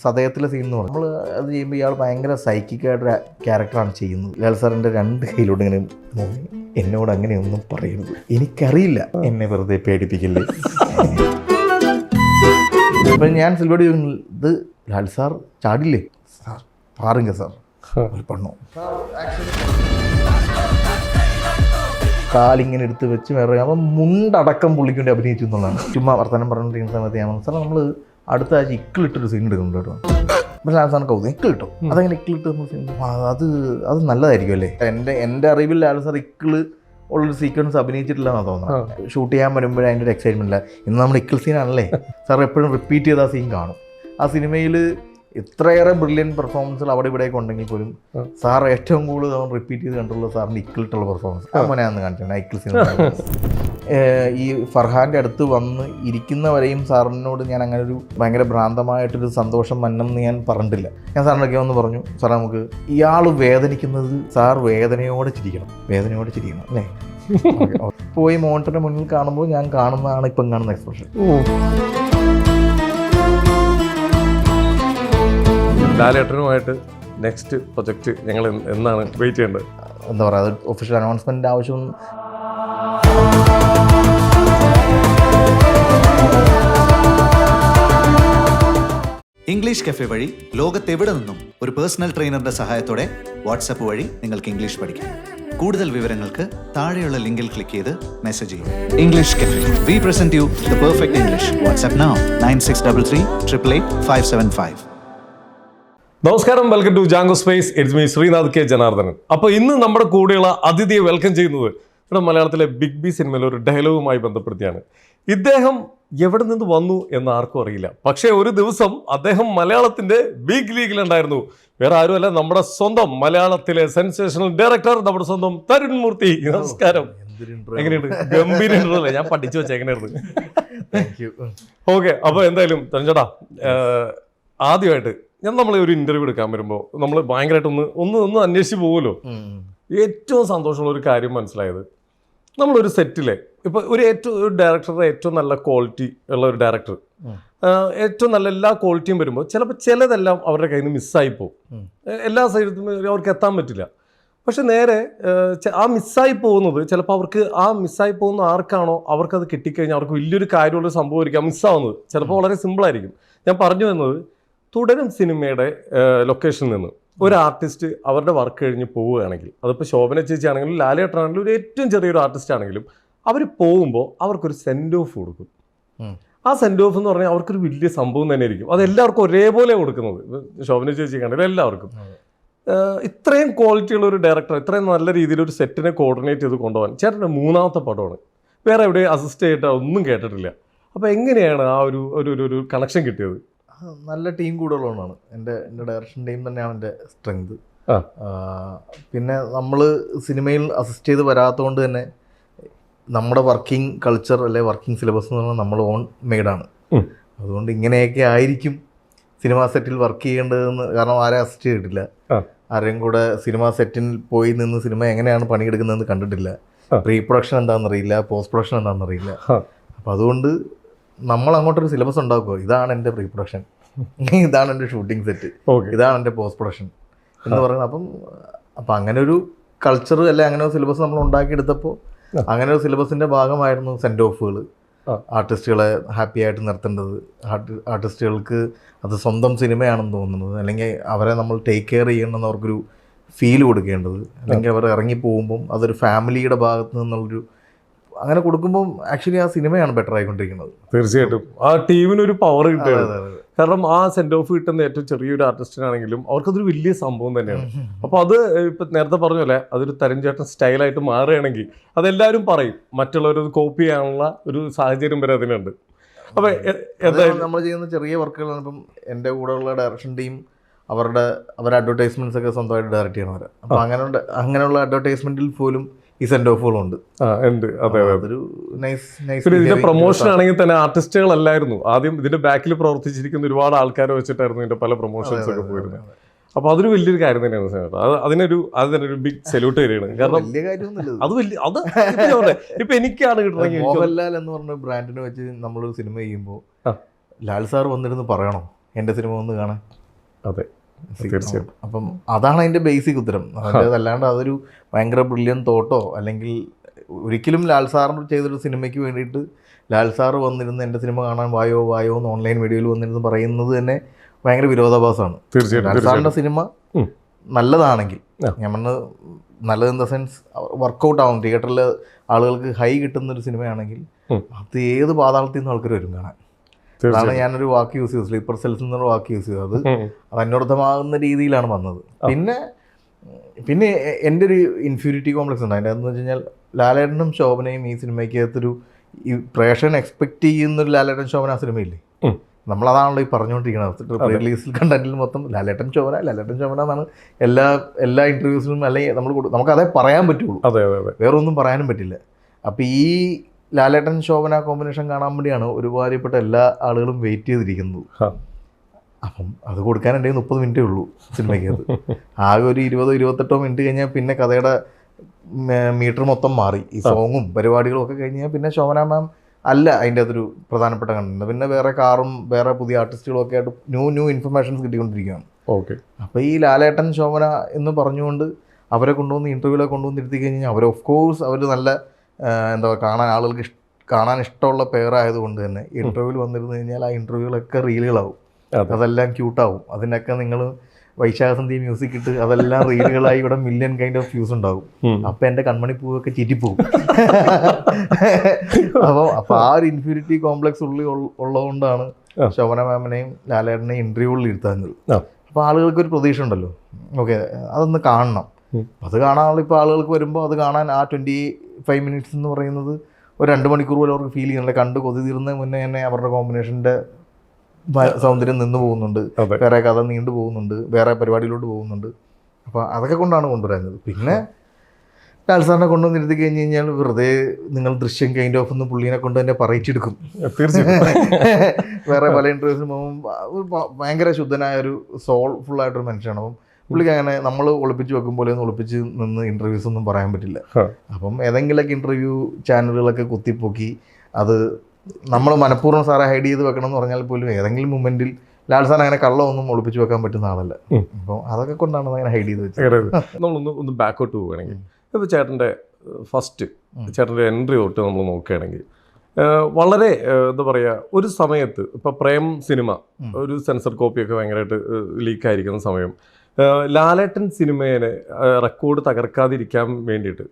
സതയത്തിലെ scene എന്ന് പറഞ്ഞു. നമ്മൾ അത് ചെയ്യുമ്പോൾ ഇയാൾ ഭയങ്കര സൈക്കിക്കായിട്ടൊരു ക്യാരക്ടറാണ് ചെയ്യുന്നത്. ലാൽ സാറിൻ്റെ 2 കയ്യിലോട്ട് ഇങ്ങനെ മോനെ എന്നോട് അങ്ങനെയൊന്നും പറയരുത്, എനിക്കറിയില്ല, എന്നെ വെറുതെ പേടിപ്പിക്കില്ലേ. ഇപ്പം ഞാൻ സിൽവടി ഇത് ലാൽ സാർ ചാടില്ലേ സാർ, പാറുങ്ക സാർ പണ്ണോ, കാലിങ്ങനെ എടുത്ത് വെച്ച് വേറെ അപ്പം മുണ്ടടക്കം പുള്ളിക്ക് വേണ്ടി അഭിനയിച്ചു എന്നുള്ളതാണ്. ചുമ്മാ വർത്തമാനം പറഞ്ഞിരിക്കുന്ന സമയത്ത് ഞാൻ സാർ നമ്മൾ അടുത്ത ആഴ്ച ഇക്കിളിട്ടൊരു സീൻ എടുക്കുന്നുണ്ട് കേട്ടോ. അപ്പം ലാൽ സാറിന് കൗതുകം, ഇക്കിളിട്ടോ, അതങ്ങനെ ഇക്കിളിട്ട് നമ്മൾ സീൻ അത് നല്ലതായിരിക്കും അല്ലേ. എൻ്റെ അറിവിൽ ലാൽ സാർ ഇക്കിള് ഉള്ളൊരു സീക്വൻസ് അഭിനയിച്ചിട്ടില്ലെന്നാണ് തോന്നുന്നത്. ഷൂട്ട് ചെയ്യാൻ വരുമ്പോഴേ അതിൻ്റെ ഒരു എക്സൈറ്റ്മെൻ്റ് ഇല്ല. ഇന്ന് നമ്മുടെ ഇക്കിൾ സീനാണല്ലേ, സാർ എപ്പോഴും റിപ്പീറ്റ് ചെയ്ത് ആ സീൻ കാണും. ആ സിനിമയിൽ ഇത്രയേറെ ബ്രില്യൻ പെർഫോമൻസുകൾ അവിടെ ഇവിടെയൊക്കെ ഉണ്ടെങ്കിൽ പോലും സാർ ഏറ്റവും കൂടുതൽ അവൻ റിപ്പീറ്റ് ചെയ്ത് കണ്ടുള്ള സാറിൻ്റെ ഇക്കിളിട്ടുള്ള പെർഫോമൻസ് മോനെയാണെന്ന് കാണിച്ചിട്ടുണ്ട്. ഇക്കിൾ സീൻ ഈ ഫർഹാൻ്റെ അടുത്ത് വന്ന് ഇരിക്കുന്നവരെയും സാറിനോട് ഞാൻ അങ്ങനെ ഒരു ഭയങ്കര ഭ്രാന്തമായിട്ടൊരു സന്തോഷം മന്നെന്ന് ഞാൻ പറഞ്ഞിട്ടില്ല. ഞാൻ സാറിനൊക്കെ ഒന്ന് പറഞ്ഞു, സാറേ നമുക്ക് ഇയാൾ വേദനിക്കുന്നത് സാർ വേദനയോടെ ചിരിക്കണം അല്ലേ. പോയി മോണിറ്ററിന് മുന്നിൽ കാണുമ്പോൾ ഞാൻ കാണുന്നതാണ് ഇപ്പം കാണുന്ന എക്സ്പ്രഷൻ. ലാലേട്ടനുമായിട്ട് നെക്സ്റ്റ് പ്രൊജക്റ്റ് ഞങ്ങൾ എന്നാണ് വെയിറ്റ് ചെയ്യേണ്ടത്? എന്താ പറയുക, അത് ഒഫീഷ്യൽ അനൗൺസ്മെൻറ്റിൻ്റെ ആവശ്യം. ഇംഗ്ലീഷ് കഫേ വഴി ലോകത്തെവിടെ നിന്നും ഒരു പേഴ്സണൽ ട്രെയിനറുടെ സഹായത്തോടെ വാട്സാപ്പ് വഴി നിങ്ങൾക്ക് ഇംഗ്ലീഷ് പഠിക്കാം. കൂടുതൽ വിവരങ്ങൾക്ക് താഴെയുള്ള ലിങ്കിൽ ക്ലിക്ക് ചെയ്ത് മെസ്സേജ് ചെയ്യും. English cafe, we present you the perfect English. WhatsApp now 9633388575. നമസ്കാരം, welcome to Django space. It's me Sreenath K Janardhanan. അപ്പോൾ ഇന്ന് നമ്മുടെ കൂടെയുള്ള അതിഥിയെ വെൽക്കം ചെയ്യുന്നത് ഇവിടെ മലയാളത്തിലെ ബിഗ് ബി സിനിമയിലെ ഒരു ഡയലോഗുമായി ബന്ധപ്പെടുത്തിയാണ്. ഇദ്ദേഹം എവിടെ നിന്ന് വന്നു എന്ന് ആർക്കും അറിയില്ല. പക്ഷേ ഒരു ദിവസം അദ്ദേഹം മലയാളത്തിന്റെ ബിഗ് ലീഗിലുണ്ടായിരുന്നു. വേറെ ആരുമല്ല, നമ്മുടെ സ്വന്തം മലയാളത്തിലെ സെൻസേഷണൽ ഡയറക്ടർ, നമ്മുടെ സ്വന്തം തരുൺ മൂർത്തി. നമസ്കാരം. എങ്ങനെയുണ്ട്? ഗംഭീര അല്ലേ? ഞാൻ പഠിച്ചു വെച്ച എങ്ങനെയായിരുന്നു. ഓക്കെ, അപ്പോൾ എന്തായാലും തരുൺ ചേട്ടാ, ആദ്യമായിട്ട് നമ്മൾ ഒരു ഇന്റർവ്യൂ എടുക്കാൻ വരുമ്പോൾ നമ്മൾ ഭയങ്കരമായിട്ട് ഒന്ന് അന്വേഷിച്ച് പോകുമല്ലോ. ഏറ്റവും സന്തോഷമുള്ള ഒരു കാര്യം മനസ്സിലായത്, നമ്മളൊരു സെറ്റിലെ ഇപ്പോൾ ഒരു ഡയറക്ടറുടെ ഏറ്റവും നല്ല ക്വാളിറ്റി ഉള്ള ഒരു ഡയറക്ടർ, ഏറ്റവും നല്ല എല്ലാ ക്വാളിറ്റിയും വരുമ്പോൾ ചിലപ്പോൾ ചിലതെല്ലാം അവരുടെ കയ്യിൽ നിന്ന് മിസ്സായി പോകും. എല്ലാ സൈഡിലും അവർക്ക് എത്താൻ പറ്റില്ല. പക്ഷെ നേരെ ആ മിസ്സായി പോകുന്നത് ചിലപ്പോൾ അവർക്ക് ആ മിസ്സായി പോകുന്ന ആർക്കാണോ അവർക്കത് കിട്ടിക്കഴിഞ്ഞാൽ അവർക്ക് വലിയൊരു കാര്യമുള്ളൊരു സംഭവമായിരിക്കും. ആ മിസ്സാവുന്നത് ചിലപ്പോൾ വളരെ സിമ്പിളായിരിക്കും. ഞാൻ പറഞ്ഞു വന്നത്, തുടരും സിനിമയുടെ ലൊക്കേഷനിൽ നിന്ന് ഒരു ആർട്ടിസ്റ്റ് അവരുടെ വർക്ക് കഴിഞ്ഞ് പോവുകയാണെങ്കിൽ, അതിപ്പോൾ ശോഭന ചേച്ചി ആണെങ്കിലും ലാലേട്ടനാണെങ്കിലും ഒരു ഏറ്റവും ചെറിയൊരു ആർട്ടിസ്റ്റ് ആണെങ്കിലും, അവർ പോകുമ്പോൾ അവർക്കൊരു സെൻഡ് ഓഫ് കൊടുക്കും. ആ സെൻഡ് ഓഫ് എന്ന് പറഞ്ഞാൽ അവർക്കൊരു വലിയ സംഭവം തന്നെ ആയിരിക്കും. അത് എല്ലാവർക്കും ഒരേപോലെ കൊടുക്കുന്നത്. ശോഭന ചേച്ചി ആണെങ്കിലും എല്ലാവർക്കും. ഇത്രയും ക്വാളിറ്റിയുള്ള ഒരു ഡയറക്ടർ ഇത്രയും നല്ല രീതിയിൽ ഒരു സെറ്റിനെ കോർഡിനേറ്റ് ചെയ്ത് കൊണ്ടുപോകാൻ ചേട്ടൻ്റെ 3ാമത്തെ പടമാണ്. വേറെ എവിടെയും അസിസ്റ്റ് ചെയ്തിട്ട് ഒന്നും കേട്ടിട്ടില്ല. അപ്പോൾ എങ്ങനെയാണ് ആ ഒരു കണക്ഷൻ കിട്ടിയത്? നല്ല ടീം കൂടുതലുള്ളതാണ്. എൻ്റെ ഡയറക്ഷൻ ടീം തന്നെയാണ് എൻ്റെ സ്ട്രെങ്ത്. പിന്നെ നമ്മൾ സിനിമയിൽ അസിസ്റ്റ് ചെയ്ത് വരാത്തതുകൊണ്ട് തന്നെ നമ്മുടെ വർക്കിംഗ് കൾച്ചർ അല്ലെ വർക്കിംഗ് സിലബസ് എന്ന് പറഞ്ഞാൽ നമ്മൾ ഓൺ മെയ്ഡാണ്. അതുകൊണ്ട് ഇങ്ങനെയൊക്കെ ആയിരിക്കും സിനിമാ സെറ്റിൽ വർക്ക് ചെയ്യേണ്ടതെന്ന്. കാരണം ആരെ അസിസ്റ്റ് ചെയ്തിട്ടില്ല, ആരെയും കൂടെ സിനിമാ സെറ്റിൽ പോയി നിന്ന് സിനിമ എങ്ങനെയാണ് പണിയെടുക്കുന്നതെന്ന് കണ്ടിട്ടില്ല. പ്രീ പ്രൊഡക്ഷൻ എന്താണെന്നറിയില്ല, പോസ്റ്റ് പ്രൊഡക്ഷൻ എന്താണെന്നറിയില്ല. അപ്പം അതുകൊണ്ട് നമ്മൾ അങ്ങോട്ടൊരു സിലബസ് ഉണ്ടാക്കുക. ഇതാണ് എൻ്റെ പ്രീ പ്രൊഡക്ഷൻ, ഇതാണ് എൻ്റെ ഷൂട്ടിംഗ് സെറ്റ്, ഇതാണ് എൻ്റെ പോസ്റ്റ് പ്രൊഡക്ഷൻ എന്ന് പറയുന്നത്. അപ്പം അങ്ങനെ ഒരു കൾച്ചർ അല്ലെ അങ്ങനെ ഒരു സിലബസ് നമ്മൾ ഉണ്ടാക്കിയെടുത്തപ്പോൾ അങ്ങനെ ഒരു സിലബസിൻ്റെ ഭാഗമായിരുന്നു സെൻഡ് ഓഫുകൾ. ആർട്ടിസ്റ്റുകളെ ഹാപ്പി ആയിട്ട് നിർത്തേണ്ടത്, ആർട്ടിസ്റ്റുകൾക്ക് അത് സ്വന്തം സിനിമയാണെന്ന് തോന്നുന്നത്, അല്ലെങ്കിൽ അവരെ നമ്മൾ ടേക്ക് കെയർ ചെയ്യണമെന്ന് അവർക്കൊരു ഫീൽ കൊടുക്കേണ്ടത്, അല്ലെങ്കിൽ അവർ ഇറങ്ങി പോകുമ്പം അതൊരു ഫാമിലിയുടെ ഭാഗത്ത് നിന്നുള്ളൊരു അങ്ങനെ കൊടുക്കുമ്പോൾ ആക്ച്വലി ആ സിനിമയാണ് ബെറ്റർ ആയിക്കൊണ്ടിരിക്കുന്നത്. തീർച്ചയായിട്ടും ആ ടീമിനൊരു പവർ കിട്ടുന്നത്. കാരണം ആ സെൻഡ് ഓഫ് കിട്ടുന്ന ഏറ്റവും ചെറിയൊരു ആർട്ടിസ്റ്റിനാണെങ്കിലും അവർക്കതൊരു വലിയ സംഭവം തന്നെയാണ്. അപ്പോൾ അത് ഇപ്പം നേരത്തെ പറഞ്ഞല്ലേ, അതൊരു തരുൺ ചേട്ടൻ സ്റ്റൈലായിട്ട് മാറുകയാണെങ്കിൽ അതെല്ലാവരും പറയും, മറ്റുള്ളവരത് കോപ്പി ചെയ്യാനുള്ള ഒരു സാഹചര്യം വരെ അതിനുണ്ട്. അപ്പോൾ എന്തായാലും നമ്മൾ ചെയ്യുന്ന ചെറിയ വർക്കുകളാണ്. ഇപ്പം എൻ്റെ കൂടെയുള്ള ഡയറക്ഷൻ ടീം അവരുടെ അഡ്വർടൈസ്മെൻറ്റ്സ് ഒക്കെ സ്വന്തമായിട്ട് ഡയറക്റ്റ് ചെയ്യണവരെ. അപ്പോൾ അങ്ങനെയുള്ള അഡ്വർടൈസ്മെൻറ്റിൽ പോലും ഈ സെൻഡ് ഓഫുകളുണ്ട്. ഇതിന്റെ പ്രൊമോഷൻ ആണെങ്കിൽ തന്നെ ആർട്ടിസ്റ്റുകളല്ലായിരുന്നു ആദ്യം ഇതിന്റെ ബാക്കിൽ പ്രവർത്തിച്ചിരിക്കുന്ന ഒരുപാട് ആൾക്കാരെ വെച്ചിട്ടായിരുന്നു ഇതിന്റെ പല പ്രൊമോഷൻസ് ഒക്കെ പോയിരുന്നത്. അപ്പൊ അതൊരു വലിയൊരു കാര്യം തന്നെയാണ്. അതിനൊരു ബിഗ് സല്യൂട്ട് തന്നെയാണ്. കാരണം അത് ഇപ്പൊ എനിക്കാണ് കിട്ടുന്നത്. മോഹൻലാൽ എന്ന് പറഞ്ഞ ബ്രാൻഡിനെ വെച്ച് നമ്മളൊരു സിനിമ ചെയ്യുമ്പോൾ ലാൽ സാർ വന്നിരുന്ന് പറയണോ എൻ്റെ സിനിമ ഒന്ന് കാണാൻ. അതെ, തീർച്ചയായും. അപ്പം അതാണ് അതിൻ്റെ ബേസിക് ഉത്തരം. അതല്ലാണ്ട് അതൊരു ഭയങ്കര ബ്രില്യൻ തോട്ടോ അല്ലെങ്കിൽ ഒരിക്കലും ലാൽ സാറിന് ചെയ്തൊരു സിനിമയ്ക്ക് വേണ്ടിയിട്ട് ലാൽ സാറ് വന്നിരുന്ന് എൻ്റെ സിനിമ കാണാൻ വായോ എന്ന് ഓൺലൈൻ വീഡിയോയിൽ വന്നിരുന്ന് പറയുന്നത് തന്നെ ഭയങ്കര വിരോധാഭാസമാണ്. തീർച്ചയായും. ലാൽ സാറിൻ്റെ സിനിമ നല്ലതാണെങ്കിൽ, ഞാൻ പറഞ്ഞത് നല്ലത് ഇൻ ദ സെൻസ് വർക്കൗട്ട് ആവും, തിയേറ്ററിൽ ആളുകൾക്ക് ഹൈ കിട്ടുന്നൊരു സിനിമയാണെങ്കിൽ അത് ഏത് പാതാളത്തിൽ നിന്ന് ആൾക്കാർ വരും കാണാൻ. അതാണ് ഞാനൊരു വാക്ക് യൂസ് ചെയ്തത്, സ്ലീപ്പർ സെൽസ് എന്നൊരു വാക്ക് യൂസ് ചെയ്തത്. അത് അന്വർത്ഥമാകുന്ന രീതിയിലാണ് വന്നത്. പിന്നെ എൻ്റെ ഒരു ഇൻഫ്യൂരിറ്റി കോംപ്ലക്സ് ഉണ്ട് അതിൻ്റെ. എന്ന് വെച്ച് കഴിഞ്ഞാൽ ലാലേട്ടനും ശോഭനയും ഈ സിനിമയ്ക്കകത്തൊരു ഈ പ്രേക്ഷകൻ എക്സ്പെക്ട് ചെയ്യുന്നൊരു ലാലേട്ടൻ ശോഭന ആ സിനിമയില്ലേ, നമ്മളതാണല്ലോ ഈ പറഞ്ഞുകൊണ്ടിരിക്കുന്നത്. റിലീസിൽ കണ്ടന്റിൽ മൊത്തം ലാലേട്ടൻ ശോഭന എന്നാണ് എല്ലാ ഇൻ്റർവ്യൂസിലും, അല്ലെങ്കിൽ നമുക്കതേ പറയാൻ പറ്റുള്ളൂ, വേറെ ഒന്നും പറയാനും പറ്റില്ല. അപ്പോൾ ഈ ലാലേട്ടൻ ശോഭന കോമ്പിനേഷൻ കാണാൻ വേണ്ടിയാണ് ഒരുപാടുപ്പെട്ട എല്ലാ ആളുകളും വെയിറ്റ് ചെയ്തിരിക്കുന്നത്. അപ്പം അത് കൊടുക്കാൻ എൻ്റെ 30 മിനിറ്റേ ഉള്ളൂ സിനിമയ്ക്കകത്ത്. ആകെ ഒരു 20-28 മിനിറ്റ് കഴിഞ്ഞാൽ പിന്നെ കഥയുടെ മീറ്റർ മൊത്തം മാറി. ഈ സോങ്ങും പരിപാടികളും ഒക്കെ കഴിഞ്ഞാൽ പിന്നെ ശോഭന മാം അല്ല അതിൻ്റെ അതൊരു പ്രധാനപ്പെട്ട കണ്ടന്റ്. പിന്നെ വേറെ കാറും വേറെ പുതിയ ആർട്ടിസ്റ്റുകളും ഒക്കെ ആയിട്ട് ന്യൂ ഇൻഫർമേഷൻസ് കിട്ടിക്കൊണ്ടിരിക്കുകയാണ്. ഓക്കെ. അപ്പോൾ ഈ ലാലേട്ടൻ ശോഭന എന്ന് പറഞ്ഞുകൊണ്ട് അവരെ കൊണ്ടുവന്ന് ഇൻ്റർവ്യൂവിലൊക്കെ കൊണ്ടുവന്നിരുത്തി കഴിഞ്ഞാൽ അവർ ഓഫ് കോഴ്സ് അവർ നല്ല എന്താ കാണാൻ ആളുകൾക്ക് കാണാൻ ഇഷ്ടമുള്ള പേരായതുകൊണ്ട് തന്നെ ഇൻ്റർവ്യൂവിൽ വന്നിരുന്നു കഴിഞ്ഞാൽ ആ ഇൻ്റർവ്യൂകളൊക്കെ റീലുകളാവും, അതെല്ലാം ക്യൂട്ടാവും. അതിനൊക്കെ നിങ്ങൾ വൈശാഖസന്ധി മ്യൂസിക് ഇട്ട് അതെല്ലാം റീലുകളായി ഇവിടെ മില്യൺ കൈൻഡ് ഓഫ് വ്യൂസ് ഉണ്ടാവും. അപ്പം എൻ്റെ കൺമണി പൂവൊക്കെ ചീറ്റിപ്പോവും. അപ്പോൾ ആ ഒരു ഇൻഫ്യൂരിറ്റി കോംപ്ലക്സ് ഉള്ളതുകൊണ്ടാണ് ശോഭന മാമിനെയും ലാലേട്ടനെയും ഇൻ്റർവ്യൂകളിൽ ഇരുത്താഞ്ഞത്. അപ്പോൾ ആളുകൾക്കൊരു പ്രതീക്ഷ ഉണ്ടല്ലോ, ഓക്കെ അതൊന്ന് കാണണം. അത് കാണാനുള്ള ഇപ്പോൾ ആളുകൾക്ക് വരുമ്പോൾ അത് കാണാൻ ആ 25 മിനിറ്റ്സ് എന്ന് പറയുന്നത് ഒരു 2 മണിക്കൂർ പോലും അവർക്ക് ഫീൽ ചെയ്യുന്നില്ല. കണ്ട് കൊതി തീർന്നതിന് മുന്നേ തന്നെ അവരുടെ കോമ്പിനേഷൻ്റെ സൗന്ദര്യം നിന്ന് പോകുന്നുണ്ട്, വേറെ കഥ നീണ്ടു പോകുന്നുണ്ട്, വേറെ പരിപാടിയിലോട്ട് പോകുന്നുണ്ട്. അപ്പോൾ അതൊക്കെ കൊണ്ടാണ് കൊണ്ടുവരുന്നത്. പിന്നെ ലാൽ സാറിനെ കൊണ്ടുവന്നിരുത്തി കഴിഞ്ഞ് കഴിഞ്ഞാൽ വെറുതെ നിങ്ങൾ ദൃശ്യം കൈൻഡ് ഓഫ് എന്ന് പുള്ളീനെ കൊണ്ട് തന്നെ പറയിച്ചെടുക്കും. വേറെ പല ഇൻ്റർവ്യൂസിന് പോകുമ്പോൾ ഭയങ്കര ശുദ്ധനായ ഒരു സോൾഫുള്ളായിട്ടൊരു മനുഷ്യനാണ്. അപ്പം പുള്ളിക്ക് അങ്ങനെ നമ്മൾ ഒളിപ്പിച്ച് വെക്കും പോലെ ഒന്നും ഒളിപ്പിച്ച് നിന്ന് ഇൻ്റർവ്യൂസ് ഒന്നും പറയാൻ പറ്റില്ല. അപ്പം ഏതെങ്കിലുമൊക്കെ ഇൻ്റർവ്യൂ ചാനലുകളൊക്കെ കുത്തിപ്പൊക്കി അത് നമ്മൾ മനഃപൂർവ്വം സാറെ ഹൈഡ് ചെയ്ത് വെക്കണം എന്ന് പറഞ്ഞാൽ പോലും ഏതെങ്കിലും മൊമെൻറ്റിൽ ലാൽ സാർ അങ്ങനെ കള്ളമൊന്നും ഒളിപ്പിച്ച് വെക്കാൻ പറ്റുന്ന ആളല്ല. അപ്പോൾ അതൊക്കെ കൊണ്ടാണ് അങ്ങനെ ഹൈഡ് ചെയ്ത് വെച്ചത്. നമ്മളൊന്ന് ബാക്കോട്ട് പോവുകയാണെങ്കിൽ ഇപ്പോൾ ചേട്ടൻ്റെ എൻട്രി തൊട്ട് നമ്മൾ നോക്കുകയാണെങ്കിൽ വളരെ എന്താ പറയുക, ഒരു സമയത്ത് ഇപ്പോൾ പ്രേം സിനിമ ഒരു സെൻസർ കോപ്പിയൊക്കെ ഭയങ്കരമായിട്ട് ലീക്കായിരിക്കുന്ന സമയം ലാലേട്ടൻ സിനിമയെ റെക്കോർഡ് തകർക്കാതിരിക്കാൻ വേണ്ടിയിട്ട്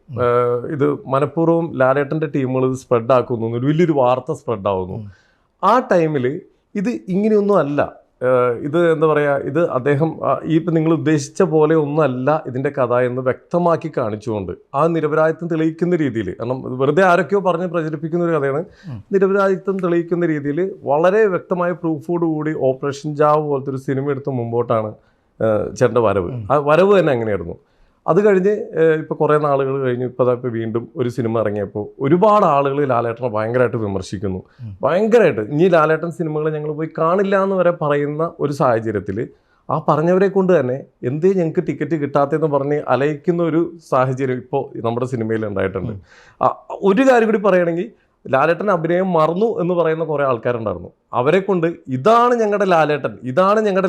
ഇത് മനഃപൂർവ്വം ലാലേട്ടൻ്റെ ടീമുകൾ ഇത് സ്പ്രെഡ് ആക്കുന്നു, ഒരു വലിയൊരു വാർത്ത സ്പ്രെഡ് ആവുന്നു. ആ ടൈമിൽ ഇത് ഇങ്ങനെയൊന്നും അല്ല, ഇത് എന്താ പറയുക, ഇത് അദ്ദേഹം ഈ ഇപ്പം നിങ്ങൾ ഉദ്ദേശിച്ച പോലെ ഒന്നുമല്ല ഇതിൻ്റെ കഥ എന്ന് വ്യക്തമാക്കി കാണിച്ചുകൊണ്ട് ആ നിരപരാധിത്വം തെളിയിക്കുന്ന രീതിയിൽ, കാരണം വെറുതെ ആരൊക്കെയോ പറഞ്ഞ് പ്രചരിപ്പിക്കുന്ന ഒരു കഥയാണ്, നിരപരാധിത്വം തെളിയിക്കുന്ന രീതിയിൽ വളരെ വ്യക്തമായ പ്രൂഫോടുകൂടി ഓപ്പറേഷൻ ജാവ് പോലത്തെ ഒരു സിനിമ എടുത്ത് മുമ്പോട്ടാണ് ചേട്ടൻ്റെ വരവ്. ആ വരവ് തന്നെ അങ്ങനെയായിരുന്നു. അത് കഴിഞ്ഞ് ഇപ്പോൾ കുറേ നാളുകൾ കഴിഞ്ഞ് ഇപ്പോൾ വീണ്ടും ഒരു സിനിമ ഇറങ്ങിയപ്പോൾ ഒരുപാട് ആളുകൾ ലാലേട്ടനെ ഭയങ്കരമായിട്ട് വിമർശിക്കുന്നു. ഭയങ്കരമായിട്ട് ഇനി ലാലേട്ടൻ സിനിമകൾ ഞങ്ങൾ പോയി കാണില്ല എന്ന് വരെ പറയുന്ന ഒരു സാഹചര്യത്തിൽ ആ പറഞ്ഞവരെ കൊണ്ട് തന്നെ എന്തേ ഞങ്ങൾക്ക് ടിക്കറ്റ് കിട്ടാത്തതെന്ന് പറഞ്ഞ് അലയിക്കുന്ന ഒരു സാഹചര്യം ഇപ്പോൾ നമ്മുടെ സിനിമയിൽ ഉണ്ടായിട്ടുണ്ട്. ഒരു കാര്യം കൂടി പറയുകയാണെങ്കിൽ ലാലേട്ടൻ അഭിനയം മറന്നു എന്ന് പറയുന്ന കുറേ ആൾക്കാരുണ്ടായിരുന്നു. അവരെ കൊണ്ട് ഇതാണ് ഞങ്ങളുടെ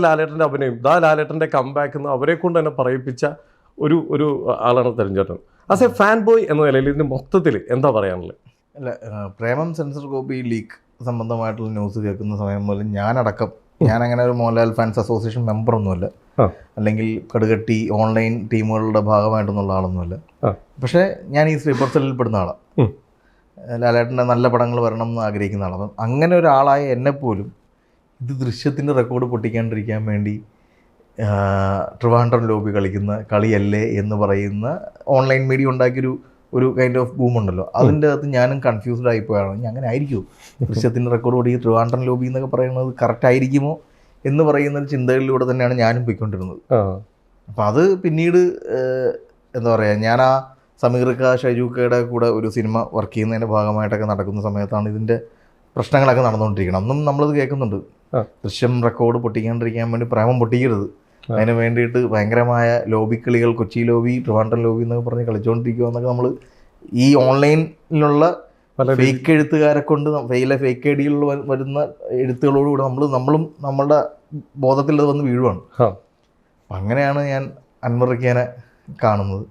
ലാലേട്ടൻ്റെ അഭിനയം, ഇതാ ലാലേട്ടൻ്റെ കംബാക്ക് എന്ന് അവരെ കൊണ്ട് തന്നെ പറയിപ്പിച്ച ഒരു ആളാണ് തരുൺചേട്ടൻ. ആസ് എ ഫാൻ ബോയ് എന്ന നിലയിൽ ഇതിന് മൊത്തത്തിൽ എന്താ പറയാനുള്ളത്? അല്ല, പ്രേമം സെൻസർ കോപ്പി ലീക്ക് സംബന്ധമായിട്ടുള്ള ന്യൂസ് കേൾക്കുന്ന സമയം മുതൽ ഞാനങ്ങനെ ഒരു മോഹൻലാൽ ഫാൻസ് അസോസിയേഷൻ മെമ്പറൊന്നുമല്ല, അല്ലെങ്കിൽ കടുകട്ടി ഓൺലൈൻ ടീമുകളുടെ ഭാഗമായിട്ടൊന്നുള്ള ആളൊന്നുമല്ല. പക്ഷേ ഞാൻ ഈ സ്ലീപ്പർ സെല്ലിൽ പെടുന്ന ആളാണ്. ലാലേട്ടൻ്റെ നല്ല പടങ്ങൾ വരണം എന്ന് ആഗ്രഹിക്കുന്ന ആളാണ്. അപ്പം അങ്ങനെ ഒരാളായ എന്നെപ്പോലും ഇത് ദൃശ്യത്തിൻ്റെ റെക്കോർഡ് പൊട്ടിക്കാണ്ടിരിക്കാൻ വേണ്ടി ട്രിവാൻഡ്രം ലോബി കളിക്കുന്ന കളിയല്ലേ എന്ന് പറയുന്ന ഓൺലൈൻ മീഡിയ ഉണ്ടാക്കിയൊരു കൈൻഡ് ഓഫ് ബൂമുണ്ടല്ലോ, അതിൻ്റെ അകത്ത് ഞാനും കൺഫ്യൂസ്ഡ് ആയിപ്പോയാണ്. ഇനി അങ്ങനെ ആയിരിക്കുമോ ദൃശ്യത്തിൻ്റെ റെക്കോർഡ് പൊട്ടി ട്രിവാൻഡ്രം ലോബി എന്നൊക്കെ പറയുന്നത് കറക്റ്റ് ആയിരിക്കുമോ എന്ന് പറയുന്ന ചിന്തകളിലൂടെ തന്നെയാണ് ഞാനും പോയിക്കൊണ്ടിരുന്നത്. അപ്പോൾ അത് പിന്നീട് എന്താ പറയുക, ഞാൻ ആ സമീർക്ക ഷൈജൂക്കയുടെ കൂടെ ഒരു സിനിമ വർക്ക് ചെയ്യുന്നതിൻ്റെ ഭാഗമായിട്ടൊക്കെ നടക്കുന്ന സമയത്താണ് ഇതിൻ്റെ പ്രശ്നങ്ങളൊക്കെ നടന്നുകൊണ്ടിരിക്കണം. അന്നും നമ്മളത് കേൾക്കുന്നുണ്ട്, ദൃശ്യം റെക്കോർഡ് പൊട്ടിക്കാണ്ടിരിക്കാൻ വേണ്ടി പ്രേമം പൊട്ടിക്കരുത്, അതിന് വേണ്ടിയിട്ട് ഭയങ്കരമായ ലോബിക്കളികൾ, കൊച്ചി ലോബി, ട്രിവാൻഡ്രം ലോബി എന്നൊക്കെ പറഞ്ഞ് കളിച്ചുകൊണ്ടിരിക്കുക എന്നൊക്കെ നമ്മൾ ഈ ഓൺലൈനിലുള്ള ഫേക്ക് എഴുത്തുകാരെ കൊണ്ട് ഫേക്ക് ഐ ഡികളിൽ വരുന്ന എഴുത്തുകളോടുകൂടി നമ്മളും നമ്മളുടെ ബോധത്തിൽ അത് വന്ന് വീഴുവാണ്. അപ്പം അങ്ങനെയാണ് ഞാൻ അൻവറിക്കനെ കാണുന്നത്.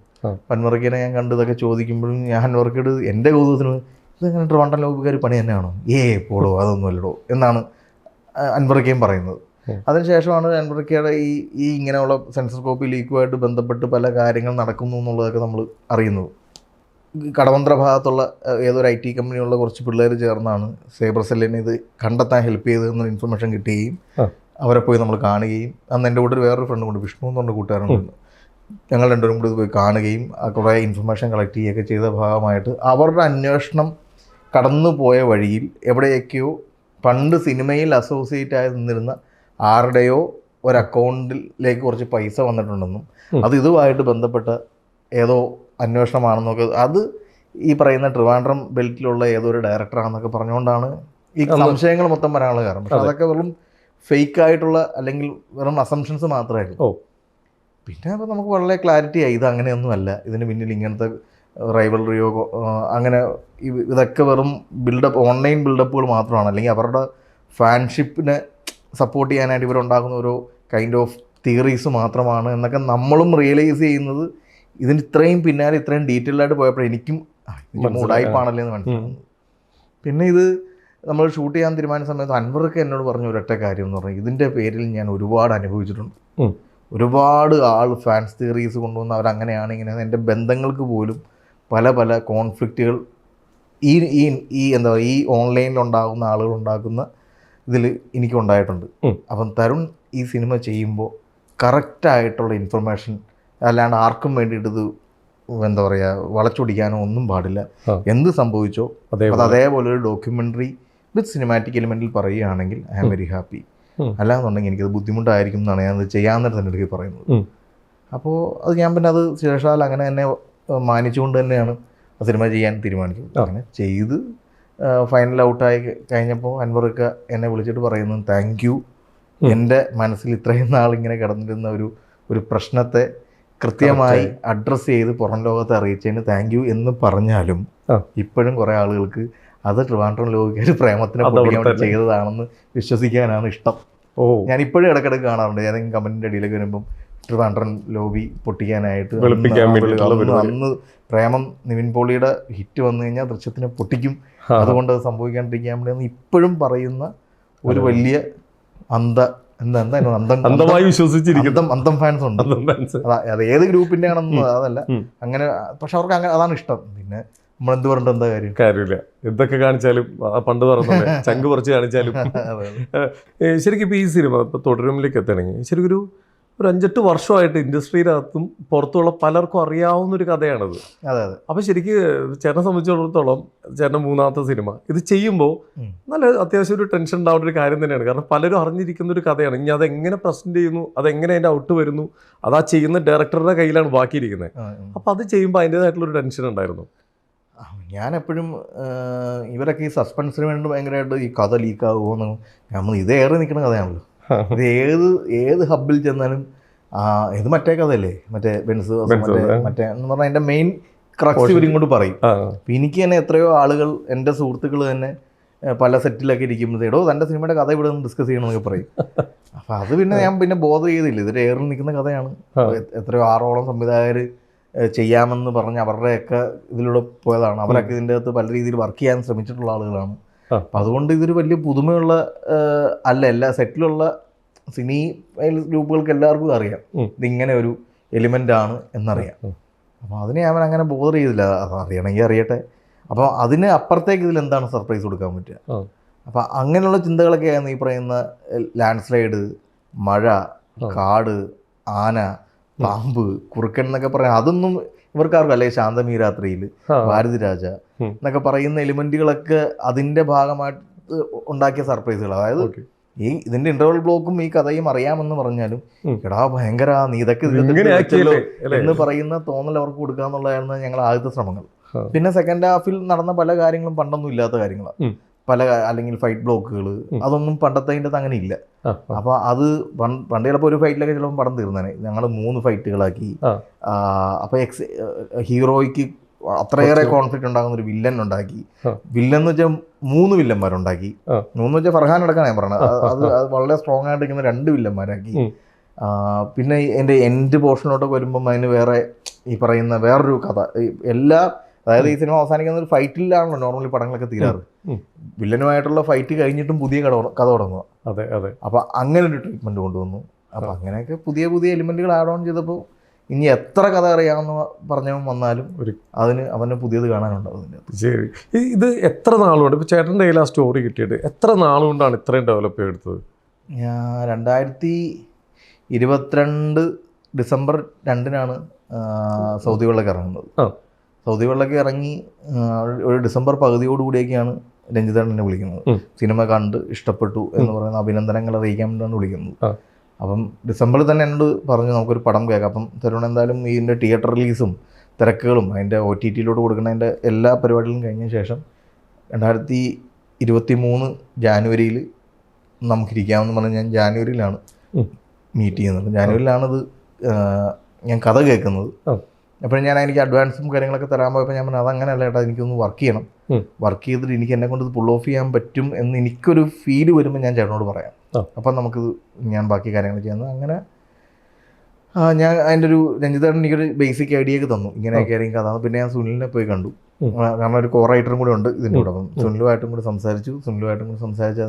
അൻവറിക്കനെ ഞാൻ കണ്ട് ഇതൊക്കെ ചോദിക്കുമ്പോഴും ഞാൻ അൻവർക്കയോട് എൻ്റെ കൗതുകത്തിന് ഇതെങ്ങനെ ട്രിവാൻഡ്രം ലോബിക്കാർ പണി തന്നെയാണോ, പോടോ അതൊന്നും അല്ലടോ എന്നാണ് അൻവറിക്കയും പറയുന്നത്. അതിനുശേഷമാണ് അൻവറിക്കയുടെ ഈ ഇങ്ങനെയുള്ള സെൻസസ്കോപ്പി ലീക്കുമായിട്ട് ബന്ധപ്പെട്ട് പല കാര്യങ്ങൾ നടക്കുന്നു എന്നുള്ളതൊക്കെ നമ്മൾ അറിയുന്നത്. കടവന്ത്ര ഭാഗത്തുള്ള ഏതൊരു IT കമ്പനിയുള്ള കുറച്ച് പിള്ളേർ ചേർന്നാണ് സൈബർ സെല്ലിനെ ഇത് കണ്ടെത്താൻ ഹെൽപ്പ് ചെയ്തതെന്നൊരു ഇൻഫർമേഷൻ കിട്ടുകയും അവരെ പോയി നമ്മൾ കാണുകയും, അന്ന് എൻ്റെ കൂടെ വേറൊരു ഫ്രണ്ട് കൊണ്ട് വിഷ്ണു എന്ന് പറഞ്ഞ കൂട്ടുകാരുണ്ട്, ഞങ്ങൾ രണ്ടുപേരും കൂടി ഇത് പോയി കാണുകയും കുറേ ഇൻഫർമേഷൻ കളക്ട് ചെയ്യുകയൊക്കെ ചെയ്ത ഭാഗമായിട്ട് അവരുടെ അന്വേഷണം കടന്നു പോയ വഴിയിൽ എവിടെയൊക്കെയോ പണ്ട് സിനിമയിൽ അസോസിയേറ്റ് ആയി നിന്നിരുന്ന ആരുടെയോ ഒരു അക്കൗണ്ടിലേക്ക് കുറച്ച് പൈസ വന്നിട്ടുണ്ടെന്നും അത് ഇതുമായിട്ട് ബന്ധപ്പെട്ട ഏതോ അന്വേഷണമാണെന്നൊക്കെ, അത് ഈ പറയുന്ന ട്രിവാൻഡ്രം ബെൽറ്റിലുള്ള ഏതോ ഒരു ഡയറക്ടറാണെന്നൊക്കെ പറഞ്ഞുകൊണ്ടാണ് ഈ സംശയങ്ങൾ മൊത്തം വരാനുള്ള കാരണം. പക്ഷെ അതൊക്കെ വെറും ഫേക്കായിട്ടുള്ള അല്ലെങ്കിൽ വെറും അസംഷൻസ് മാത്രമായിരുന്നു. പിന്നെ അപ്പോൾ നമുക്ക് വളരെ ക്ലാരിറ്റി ആയി ഇത് അങ്ങനെയൊന്നുമല്ല, ഇതിന് പിന്നിൽ ഇങ്ങനത്തെ റൈവൽറിയോ അങ്ങനെ ഇതൊക്കെ വെറും ബിൽഡപ്പ്, ഓൺലൈൻ ബിൽഡപ്പുകൾ മാത്രമാണ്, അല്ലെങ്കിൽ അവരുടെ ഫാൻഷിപ്പിനെ സപ്പോർട്ട് ചെയ്യാനായിട്ട് ഇവരുണ്ടാക്കുന്ന ഓരോ കൈൻഡ് ഓഫ് തിയറീസ് മാത്രമാണ് എന്നൊക്കെ നമ്മളും റിയലൈസ് ചെയ്യുന്നത് ഇതിന് ഇത്രയും പിന്നാലെ ഇത്രയും ഡീറ്റെയിൽ ആയിട്ട് പോയപ്പോൾ എനിക്കും മൂടായിപ്പാണല്ലേ എന്ന് മനസ്സിലാകുന്നത്. പിന്നെ ഇത് നമ്മൾ ഷൂട്ട് ചെയ്യാൻ തീരുമാനിച്ച സമയത്ത് അൻവർക്ക് എന്നോട് പറഞ്ഞ ഒരൊറ്റ കാര്യം എന്ന് പറഞ്ഞാൽ ഇതിൻ്റെ പേരിൽ ഞാൻ ഒരുപാട് അനുഭവിച്ചിട്ടുണ്ട്. ഒരുപാട് ഫാൻസ് തിയറീസ് കൊണ്ടുവന്ന് അവരങ്ങനെയാണ് ഇങ്ങനെ, എൻ്റെ ബന്ധങ്ങൾക്ക് പോലും പല പല കോൺഫ്ലിക്റ്റുകൾ ഈ എന്താ പറയുക ഈ ഓൺലൈനിലുണ്ടാകുന്ന ആളുകൾ ഉണ്ടാക്കുന്ന ഇതിൽ എനിക്കുണ്ടായിട്ടുണ്ട്. അപ്പം തരുൺ ഈ സിനിമ ചെയ്യുമ്പോൾ കറക്റ്റായിട്ടുള്ള ഇൻഫർമേഷൻ, അല്ലാണ്ട് ആർക്കും വേണ്ടിയിട്ട് ഇത് എന്താ പറയുക വളച്ചൊടിക്കാനോ ഒന്നും പാടില്ല. എന്ത് സംഭവിച്ചോ അത് അതേപോലെ ഒരു ഡോക്യുമെൻ്ററി വിത്ത് സിനിമാറ്റിക് എലിമെൻറ്റിൽ പറയുകയാണെങ്കിൽ ഐ ആം വെരി ഹാപ്പി. അല്ലാന്നുണ്ടെങ്കിൽ എനിക്കത് ബുദ്ധിമുട്ടായിരിക്കും എന്നാണ് ഞാനത് ചെയ്യാമെന്നിട്ട് തന്നെ എടുക്കി പറയുന്നത്. അപ്പോൾ അത് ഞാൻ പിന്നെ അത് ശേഷാൽ അങ്ങനെ തന്നെ മാനിച്ചുകൊണ്ട് തന്നെയാണ് ആ സിനിമ ചെയ്യാൻ തീരുമാനിച്ചത്. അങ്ങനെ ചെയ്ത് ഫൈനൽ ഔട്ടായി കഴിഞ്ഞപ്പോൾ അൻവർക്ക് എന്നെ വിളിച്ചിട്ട് പറയുന്നത് താങ്ക് യു, എൻ്റെ മനസ്സിൽ ഇത്രയും നാളിങ്ങനെ കിടന്നിരുന്ന ഒരു പ്രശ്നത്തെ കൃത്യമായി അഡ്രസ്സ് ചെയ്ത് പുറം ലോകത്തെ അറിയിച്ചതിന് താങ്ക് യു എന്ന് പറഞ്ഞാലും ഇപ്പോഴും കുറേ ആളുകൾക്ക് അത് ട്രിവാൻഡ്രം ലോബിക്കാർ പ്രേമത്തിനെ പൊട്ടിക്കാൻ വേണ്ടി ചെയ്തതാണെന്ന് വിശ്വസിക്കാനാണ് ഇഷ്ടം. ഞാൻ ഇപ്പോഴും ഇടയ്ക്കിടയ്ക്ക് കാണാറുണ്ട്, ഏതെങ്കിലും കമൻറ്റിൻ്റെ അടിയിലേക്ക് വരുമ്പം ട്രിവാൻഡ്രം ലോബി പൊട്ടിക്കാനായിട്ട് അന്ന് പ്രേമം നിവിൻ പോളിയുടെ ഹിറ്റ് വന്നു കഴിഞ്ഞാൽ ദൃശ്യത്തിനെ പൊട്ടിക്കും, അതുകൊണ്ട് അത് സംഭവിക്കാണ്ടിരിക്കാൻ വേണ്ടി ഇപ്പോഴും പറയുന്ന ഒരു വലിയ അന്ധമായി വിശ്വസിച്ചിരിക്കും അന്തം ഫാൻസ് ഉണ്ട്. അത് ഏത് ഗ്രൂപ്പിൻ്റെ ആണെന്ന് അതല്ല, അങ്ങനെ. പക്ഷെ അവർക്ക് അങ്ങനെ അതാണ് ഇഷ്ടം. പിന്നെ നമ്മളെന്ത് പറഞ്ഞിട്ട് എന്താ കാര്യമില്ല, എന്തൊക്കെ കാണിച്ചാലും പണ്ട് പറഞ്ഞ ചങ്ക് പറിച്ച് കാണിച്ചാലും. ശരിക്കും ഇപ്പോൾ ഈ സിനിമ ഇപ്പോൾ തുടരുമിലേക്ക് എത്തണമെങ്കിൽ ശരിക്കും ഒരു 5-8 വർഷമായിട്ട് ഇൻഡസ്ട്രിയിനകത്തും പുറത്തുള്ള പലർക്കും അറിയാവുന്നൊരു കഥയാണത്. അപ്പോൾ ശരിക്കും ചേട്ടനെ സംബന്ധിച്ചിടത്തോളം ചേട്ടൻ്റെ 3ാമത്തെ സിനിമ ഇത് ചെയ്യുമ്പോൾ നല്ല അത്യാവശ്യം ഒരു ടെൻഷൻ ഉണ്ടാവേണ്ട ഒരു കാര്യം തന്നെയാണ്. കാരണം പലരും അറിഞ്ഞിരിക്കുന്ന ഒരു കഥയാണ്. ഇനി അതെങ്ങനെ പ്രസൻറ്റ് ചെയ്യുന്നു, അതെങ്ങനെ അതിൻ്റെ ഔട്ട് വരുന്നു, അത് ആ ചെയ്യുന്ന ഡയറക്ടറുടെ കയ്യിലാണ് ബാക്കിയിരിക്കുന്നത്. അപ്പോൾ അത് ചെയ്യുമ്പോൾ അതിൻ്റേതായിട്ടുള്ളൊരു ടെൻഷൻ ഉണ്ടായിരുന്നു. ഞാൻ എപ്പോഴും ഇവരൊക്കെ ഈ സസ്പെൻസിന് വേണ്ടി ഭയങ്കരമായിട്ട് ഈ കഥ ലീക്കാകുമോ നമ്മൾ ഇതേറെ നിൽക്കുന്ന കഥയാണല്ലോ. ഇത് ഏത് ഹബ്ബിൽ ചെന്നാലും ഇത് മറ്റേ കഥയല്ലേ, മറ്റേ ബെൻസ് മറ്റേ എന്ന് പറഞ്ഞാൽ എൻ്റെ മെയിൻ ക്രക്സ് ഇവരിങ്ങോട്ട് പറയും. അപ്പം എനിക്ക് തന്നെ എത്രയോ ആളുകൾ എൻ്റെ സുഹൃത്തുക്കൾ തന്നെ പല സെറ്റിലൊക്കെ ഇരിക്കുമ്പോഴത്തേടോ തൻ്റെ സിനിമയുടെ കഥ ഇവിടെ നിന്ന് ഡിസ്കസ് ചെയ്യണമെന്നൊക്കെ പറയും. അപ്പം അത് പിന്നെ ഞാൻ പിന്നെ ബോധം ചെയ്തില്ല, ഇതൊരു ഏറിൽ നിൽക്കുന്ന കഥയാണ്. എത്രയോ 6ഓളം സംവിധായകർ ചെയ്യാമെന്ന് പറഞ്ഞ് അവരുടെയൊക്കെ ഇതിലൂടെ പോയതാണ്. അവരൊക്കെ ഇതിൻ്റെ അകത്ത് പല രീതിയിൽ വർക്ക് ചെയ്യാൻ ശ്രമിച്ചിട്ടുള്ള ആളുകളാണ്. അപ്പം അതുകൊണ്ട് ഇതൊരു വലിയ പുതുമയുള്ള അല്ല, എല്ലാ സെറ്റിലുള്ള സിനി ഗ്രൂപ്പുകൾക്ക് എല്ലാവർക്കും അറിയാം ഇതിങ്ങനെ ഒരു എലിമെൻ്റ് ആണ് എന്നറിയാം. അപ്പോൾ അതിനെ അവൻ അങ്ങനെ ബോധർ ചെയ്തില്ല, അത് അറിയണമെങ്കിൽ അറിയട്ടെ. അപ്പോൾ അതിന് അപ്പുറത്തേക്ക് ഇതിൽ എന്താണ് സർപ്രൈസ് കൊടുക്കാൻ പറ്റുക. അപ്പം അങ്ങനെയുള്ള ചിന്തകളൊക്കെയാണ് ഈ പറയുന്ന ലാൻഡ് സ്ലൈഡ്, മഴ, കാട്, ആന, പാമ്പ്, കുറുക്കൻ എന്നൊക്കെ പറയാം. അതൊന്നും ഇവർക്കാർക്കും അല്ലെങ്കിൽ ശാന്തമീ രാത്രിയിൽ, ഭാരതിരാജ എന്നൊക്കെ പറയുന്ന എലിമെന്റുകളൊക്കെ അതിന്റെ ഭാഗമായിട്ട് ഉണ്ടാക്കിയ സർപ്രൈസുകൾ. അതായത് ഇതിന്റെ ഇന്റർവൽ ബ്ലോക്കും ഈ കഥയും അറിയാമെന്ന് പറഞ്ഞാലും എടാ ഭയങ്കര നീ ഇതൊക്കെ എന്ന് പറയുന്ന തോന്നൽ അവർക്ക് കൊടുക്കുക എന്നുള്ളതായിരുന്നു ഞങ്ങൾ ആദ്യത്തെ ശ്രമങ്ങൾ. പിന്നെ സെക്കൻഡ് ഹാഫിൽ നടന്ന പല കാര്യങ്ങളും പണ്ടൊന്നും ഇല്ലാത്ത കാര്യങ്ങളാണ്. പല അല്ലെങ്കിൽ ഫൈറ്റ് ബ്ലോക്കുകൾ അതൊന്നും പണ്ടത്തെ അങ്ങനെ ഇല്ല. അപ്പോൾ അത് പണ്ട് ചിലപ്പോൾ ഒരു ഫൈറ്റിലൊക്കെ ചിലപ്പോൾ പടം തീർന്നേനെ. ഞങ്ങൾ 3 ഫൈറ്റുകളാക്കി. അപ്പോൾ ഹീറോയ്ക്ക് അത്രയേറെ കോൺഫ്ലിക്റ്റ് ഉണ്ടാകുന്ന ഒരു വില്ലൻ ഉണ്ടാക്കി. വില്ലൻ എന്ന് വെച്ചാൽ 3 വില്ലന്മാരുണ്ടാക്കി. 3 വെച്ചാൽ ഫർഹാൻ അടക്കാണ് ഞാൻ പറഞ്ഞത്. അത് വളരെ സ്ട്രോങ് ആയിട്ട് ഇരിക്കുന്ന 2 വില്ലന്മാരാക്കി. പിന്നെ എൻ്റെ എൻഡ് പോർഷനിലോട്ടൊക്കെ വരുമ്പം അതിന് വേറെ ഈ പറയുന്ന വേറൊരു കഥ അതായത് ഈ സിനിമ അവസാനിക്കുന്ന ഒരു ഫൈറ്റിലാണല്ലോ നോർമലി പടങ്ങളൊക്കെ തീരാറ്. വില്ലനുമായിട്ടുള്ള ഫൈറ്റ് കഴിഞ്ഞിട്ടും പുതിയ കഥ തുടങ്ങുക. അതെ അതെ. അപ്പം അങ്ങനെ ഒരു ട്രീറ്റ്മെൻറ്റ് കൊണ്ടുവന്നു. അപ്പം അങ്ങനെയൊക്കെ പുതിയ പുതിയ എലിമെൻറ്റുകൾ ആഡ് ഓൺ ചെയ്തപ്പോൾ ഇനി എത്ര കഥ അറിയാമെന്ന് പറഞ്ഞവൻ വന്നാലും അവന് പുതിയത് കാണാനുണ്ടാവും. ശരി, ഇത് എത്ര നാളുകൊണ്ട് ഇപ്പോൾ ചേട്ടൻ്റെ കയ്യിൽ ആ സ്റ്റോറി കിട്ടിയിട്ട് എത്ര നാളുകൊണ്ടാണ് ഇത്രയും ഡെവലപ്പ് ചെയ്തെടുത്തത്? ഞാൻ 2022 ഡിസംബർ 2-നാണ് സൗദി വെള്ളക്ക് ഇറങ്ങുന്നത്. സൗദി വെള്ളക്ക് ഇറങ്ങി ഒരു ഡിസംബർ പകുതിയോടുകൂടിയൊക്കെയാണ് രഞ്ജിതൻ എന്നെ വിളിക്കുന്നത്. സിനിമ കണ്ട് ഇഷ്ടപ്പെട്ടു എന്ന് പറയുന്ന അഭിനന്ദനങ്ങൾ അറിയിക്കാൻ വേണ്ടിയാണ് വിളിക്കുന്നത്. അപ്പം ഡിസംബറിൽ തന്നെ എന്നോട് പറഞ്ഞു നമുക്കൊരു പടം കേൾക്കാം. അപ്പം തരുൺ എന്തായാലും ഇതിൻ്റെ തിയേറ്റർ റിലീസും തിരക്കുകളും അതിൻ്റെ OTT-യിലോട്ട് കൊടുക്കുന്നതിൻ്റെ എല്ലാ പരിപാടികളും കഴിഞ്ഞ ശേഷം 2023 ജാനുവരിയിൽ നമുക്കിരിക്കാമെന്ന് പറഞ്ഞ് ഞാൻ ജാനുവരിയിലാണ് മീറ്റ് ചെയ്യുന്നത്. ജാനുവരിയിലാണത് ഞാൻ കഥ കേൾക്കുന്നത്. അപ്പോൾ ഞാൻ എനിക്ക് അഡ്വാൻസും കാര്യങ്ങളൊക്കെ തരാൻ പോയപ്പോൾ ഞാൻ പറഞ്ഞു അതങ്ങനെയല്ല ഏട്ടാ, എനിക്കൊന്ന് വർക്ക് ചെയ്യണം. വർക്ക് ചെയ്തിട്ട് എനിക്ക് എന്നെ കൊണ്ട് ഇത് പുൾ ഓഫ് ചെയ്യാൻ പറ്റും എന്ന് എനിക്കൊരു ഫീല് വരുമ്പോൾ ഞാൻ ചേട്ടനോട് പറയാം. അപ്പം നമുക്കിത് ഞാൻ ബാക്കി കാര്യങ്ങൾ ചെയ്യുന്നത്. അങ്ങനെ ഞാൻ അതിൻ്റെ ഒരു രഞ്ജിതേട്ടൻ എനിക്കൊരു ബേസിക് ഐഡിയ ഒക്കെ തന്നു, ഇങ്ങനെയൊക്കെ ആയിരിക്കും കഥ. പിന്നെ ഞാൻ സുനിലിനെ പോയി കണ്ടു. കാരണം ഒരു കോ റൈറ്ററും കൂടെ ഉണ്ട് ഇതിൻ്റെ കൂടെ. അപ്പം സുനിലുമായിട്ടും കൂടി സംസാരിച്ചു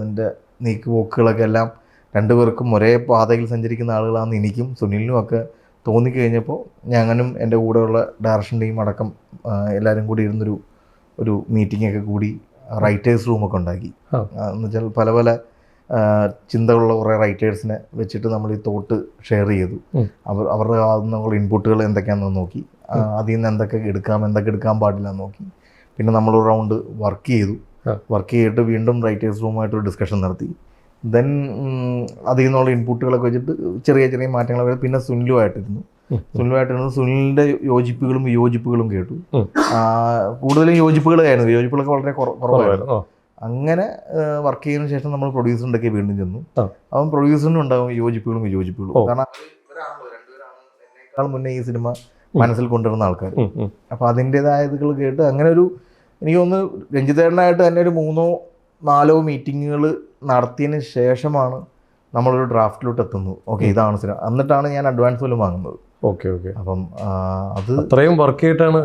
അതിൻ്റെ നീക്കുപോക്കുകളൊക്കെ എല്ലാം രണ്ടുപേർക്കും ഒരേ പാതയിൽ സഞ്ചരിക്കുന്ന ആളുകളാണെന്ന് എനിക്കും സുനിലിനും ഒക്കെ തോന്നിക്കഴിഞ്ഞപ്പോൾ ഞാനും എൻ്റെ കൂടെയുള്ള ഡയറക്ഷൻ ടീം അടക്കം എല്ലാവരും കൂടി ഒരു മീറ്റിംഗ് ഒക്കെ കൂടി റൈറ്റേഴ്സ് റൂമൊക്കെ ഉണ്ടാക്കി. എന്ന് വെച്ചാൽ പല പല ചിന്തകളുള്ള കുറേ റൈറ്റേഴ്സിനെ വെച്ചിട്ട് നമ്മൾ ഈ തോട്ട് ഷെയർ ചെയ്തു. അവരുടെ ഭാഗത്തുനിന്നുള്ള ഇൻപുട്ടുകൾ എന്തൊക്കെയാണെന്ന് നോക്കി, അതിൽ നിന്ന് എന്തൊക്കെ എടുക്കാൻ പാടില്ല എന്ന് നോക്കി. പിന്നെ നമ്മൾ റൗണ്ട് വർക്ക് ചെയ്തിട്ട് വീണ്ടും റൈറ്റേഴ്സ് റൂമായിട്ടൊരു ഡിസ്കഷൻ നടത്തി. ദെൻ അതിൽ നിന്നുള്ള ഇൻപുട്ടുകളൊക്കെ വെച്ചിട്ട് ചെറിയ ചെറിയ മാറ്റങ്ങളൊക്കെ. പിന്നെ സുനിലുമായിട്ടിരുന്നു. സുനിലിൻ്റെ യോജിപ്പുകളും വിയോജിപ്പുകളും കേട്ടു. കൂടുതലും യോജിപ്പുകളായിരുന്നു, വിയോജിപ്പുകളൊക്കെ വളരെ കുറവായിരുന്നു. അങ്ങനെ വർക്ക് ചെയ്യുന്നതിന് ശേഷം നമ്മൾ പ്രൊഡ്യൂസറിൻ്റെയൊക്കെ വീണ്ടും ചെന്നു. അപ്പം പ്രൊഡ്യൂസറിനും ഉണ്ടാകും യോജിപ്പുകളും വിയോജിപ്പുകളും. കാരണം എന്നേക്കാൾ മുന്നേ ഈ സിനിമ മനസ്സിൽ കൊണ്ടുവരുന്ന ആൾക്കാർ. അപ്പോൾ അതിൻ്റേതായ ഇതുകൾ കേട്ട് അങ്ങനെ എനിക്ക് തോന്നുന്നു രഞ്ജിതേട്ടനായിട്ട് തന്നെ ഒരു 3-4 മീറ്റിങ്ങുകൾ നടത്തിയതിന് ശേഷമാണ് നമ്മളൊരു ഡ്രാഫ്റ്റിലോട്ട് എത്തുന്നത്. ഓക്കെ, ഇതാണ് സിനിമ. എന്നിട്ടാണ് ഞാൻ അഡ്വാൻസ് പോലും വാങ്ങുന്നത്. ഓക്കെ. അപ്പം അത് അത്രയും വർക്ക് ചെയ്തിട്ടാണ്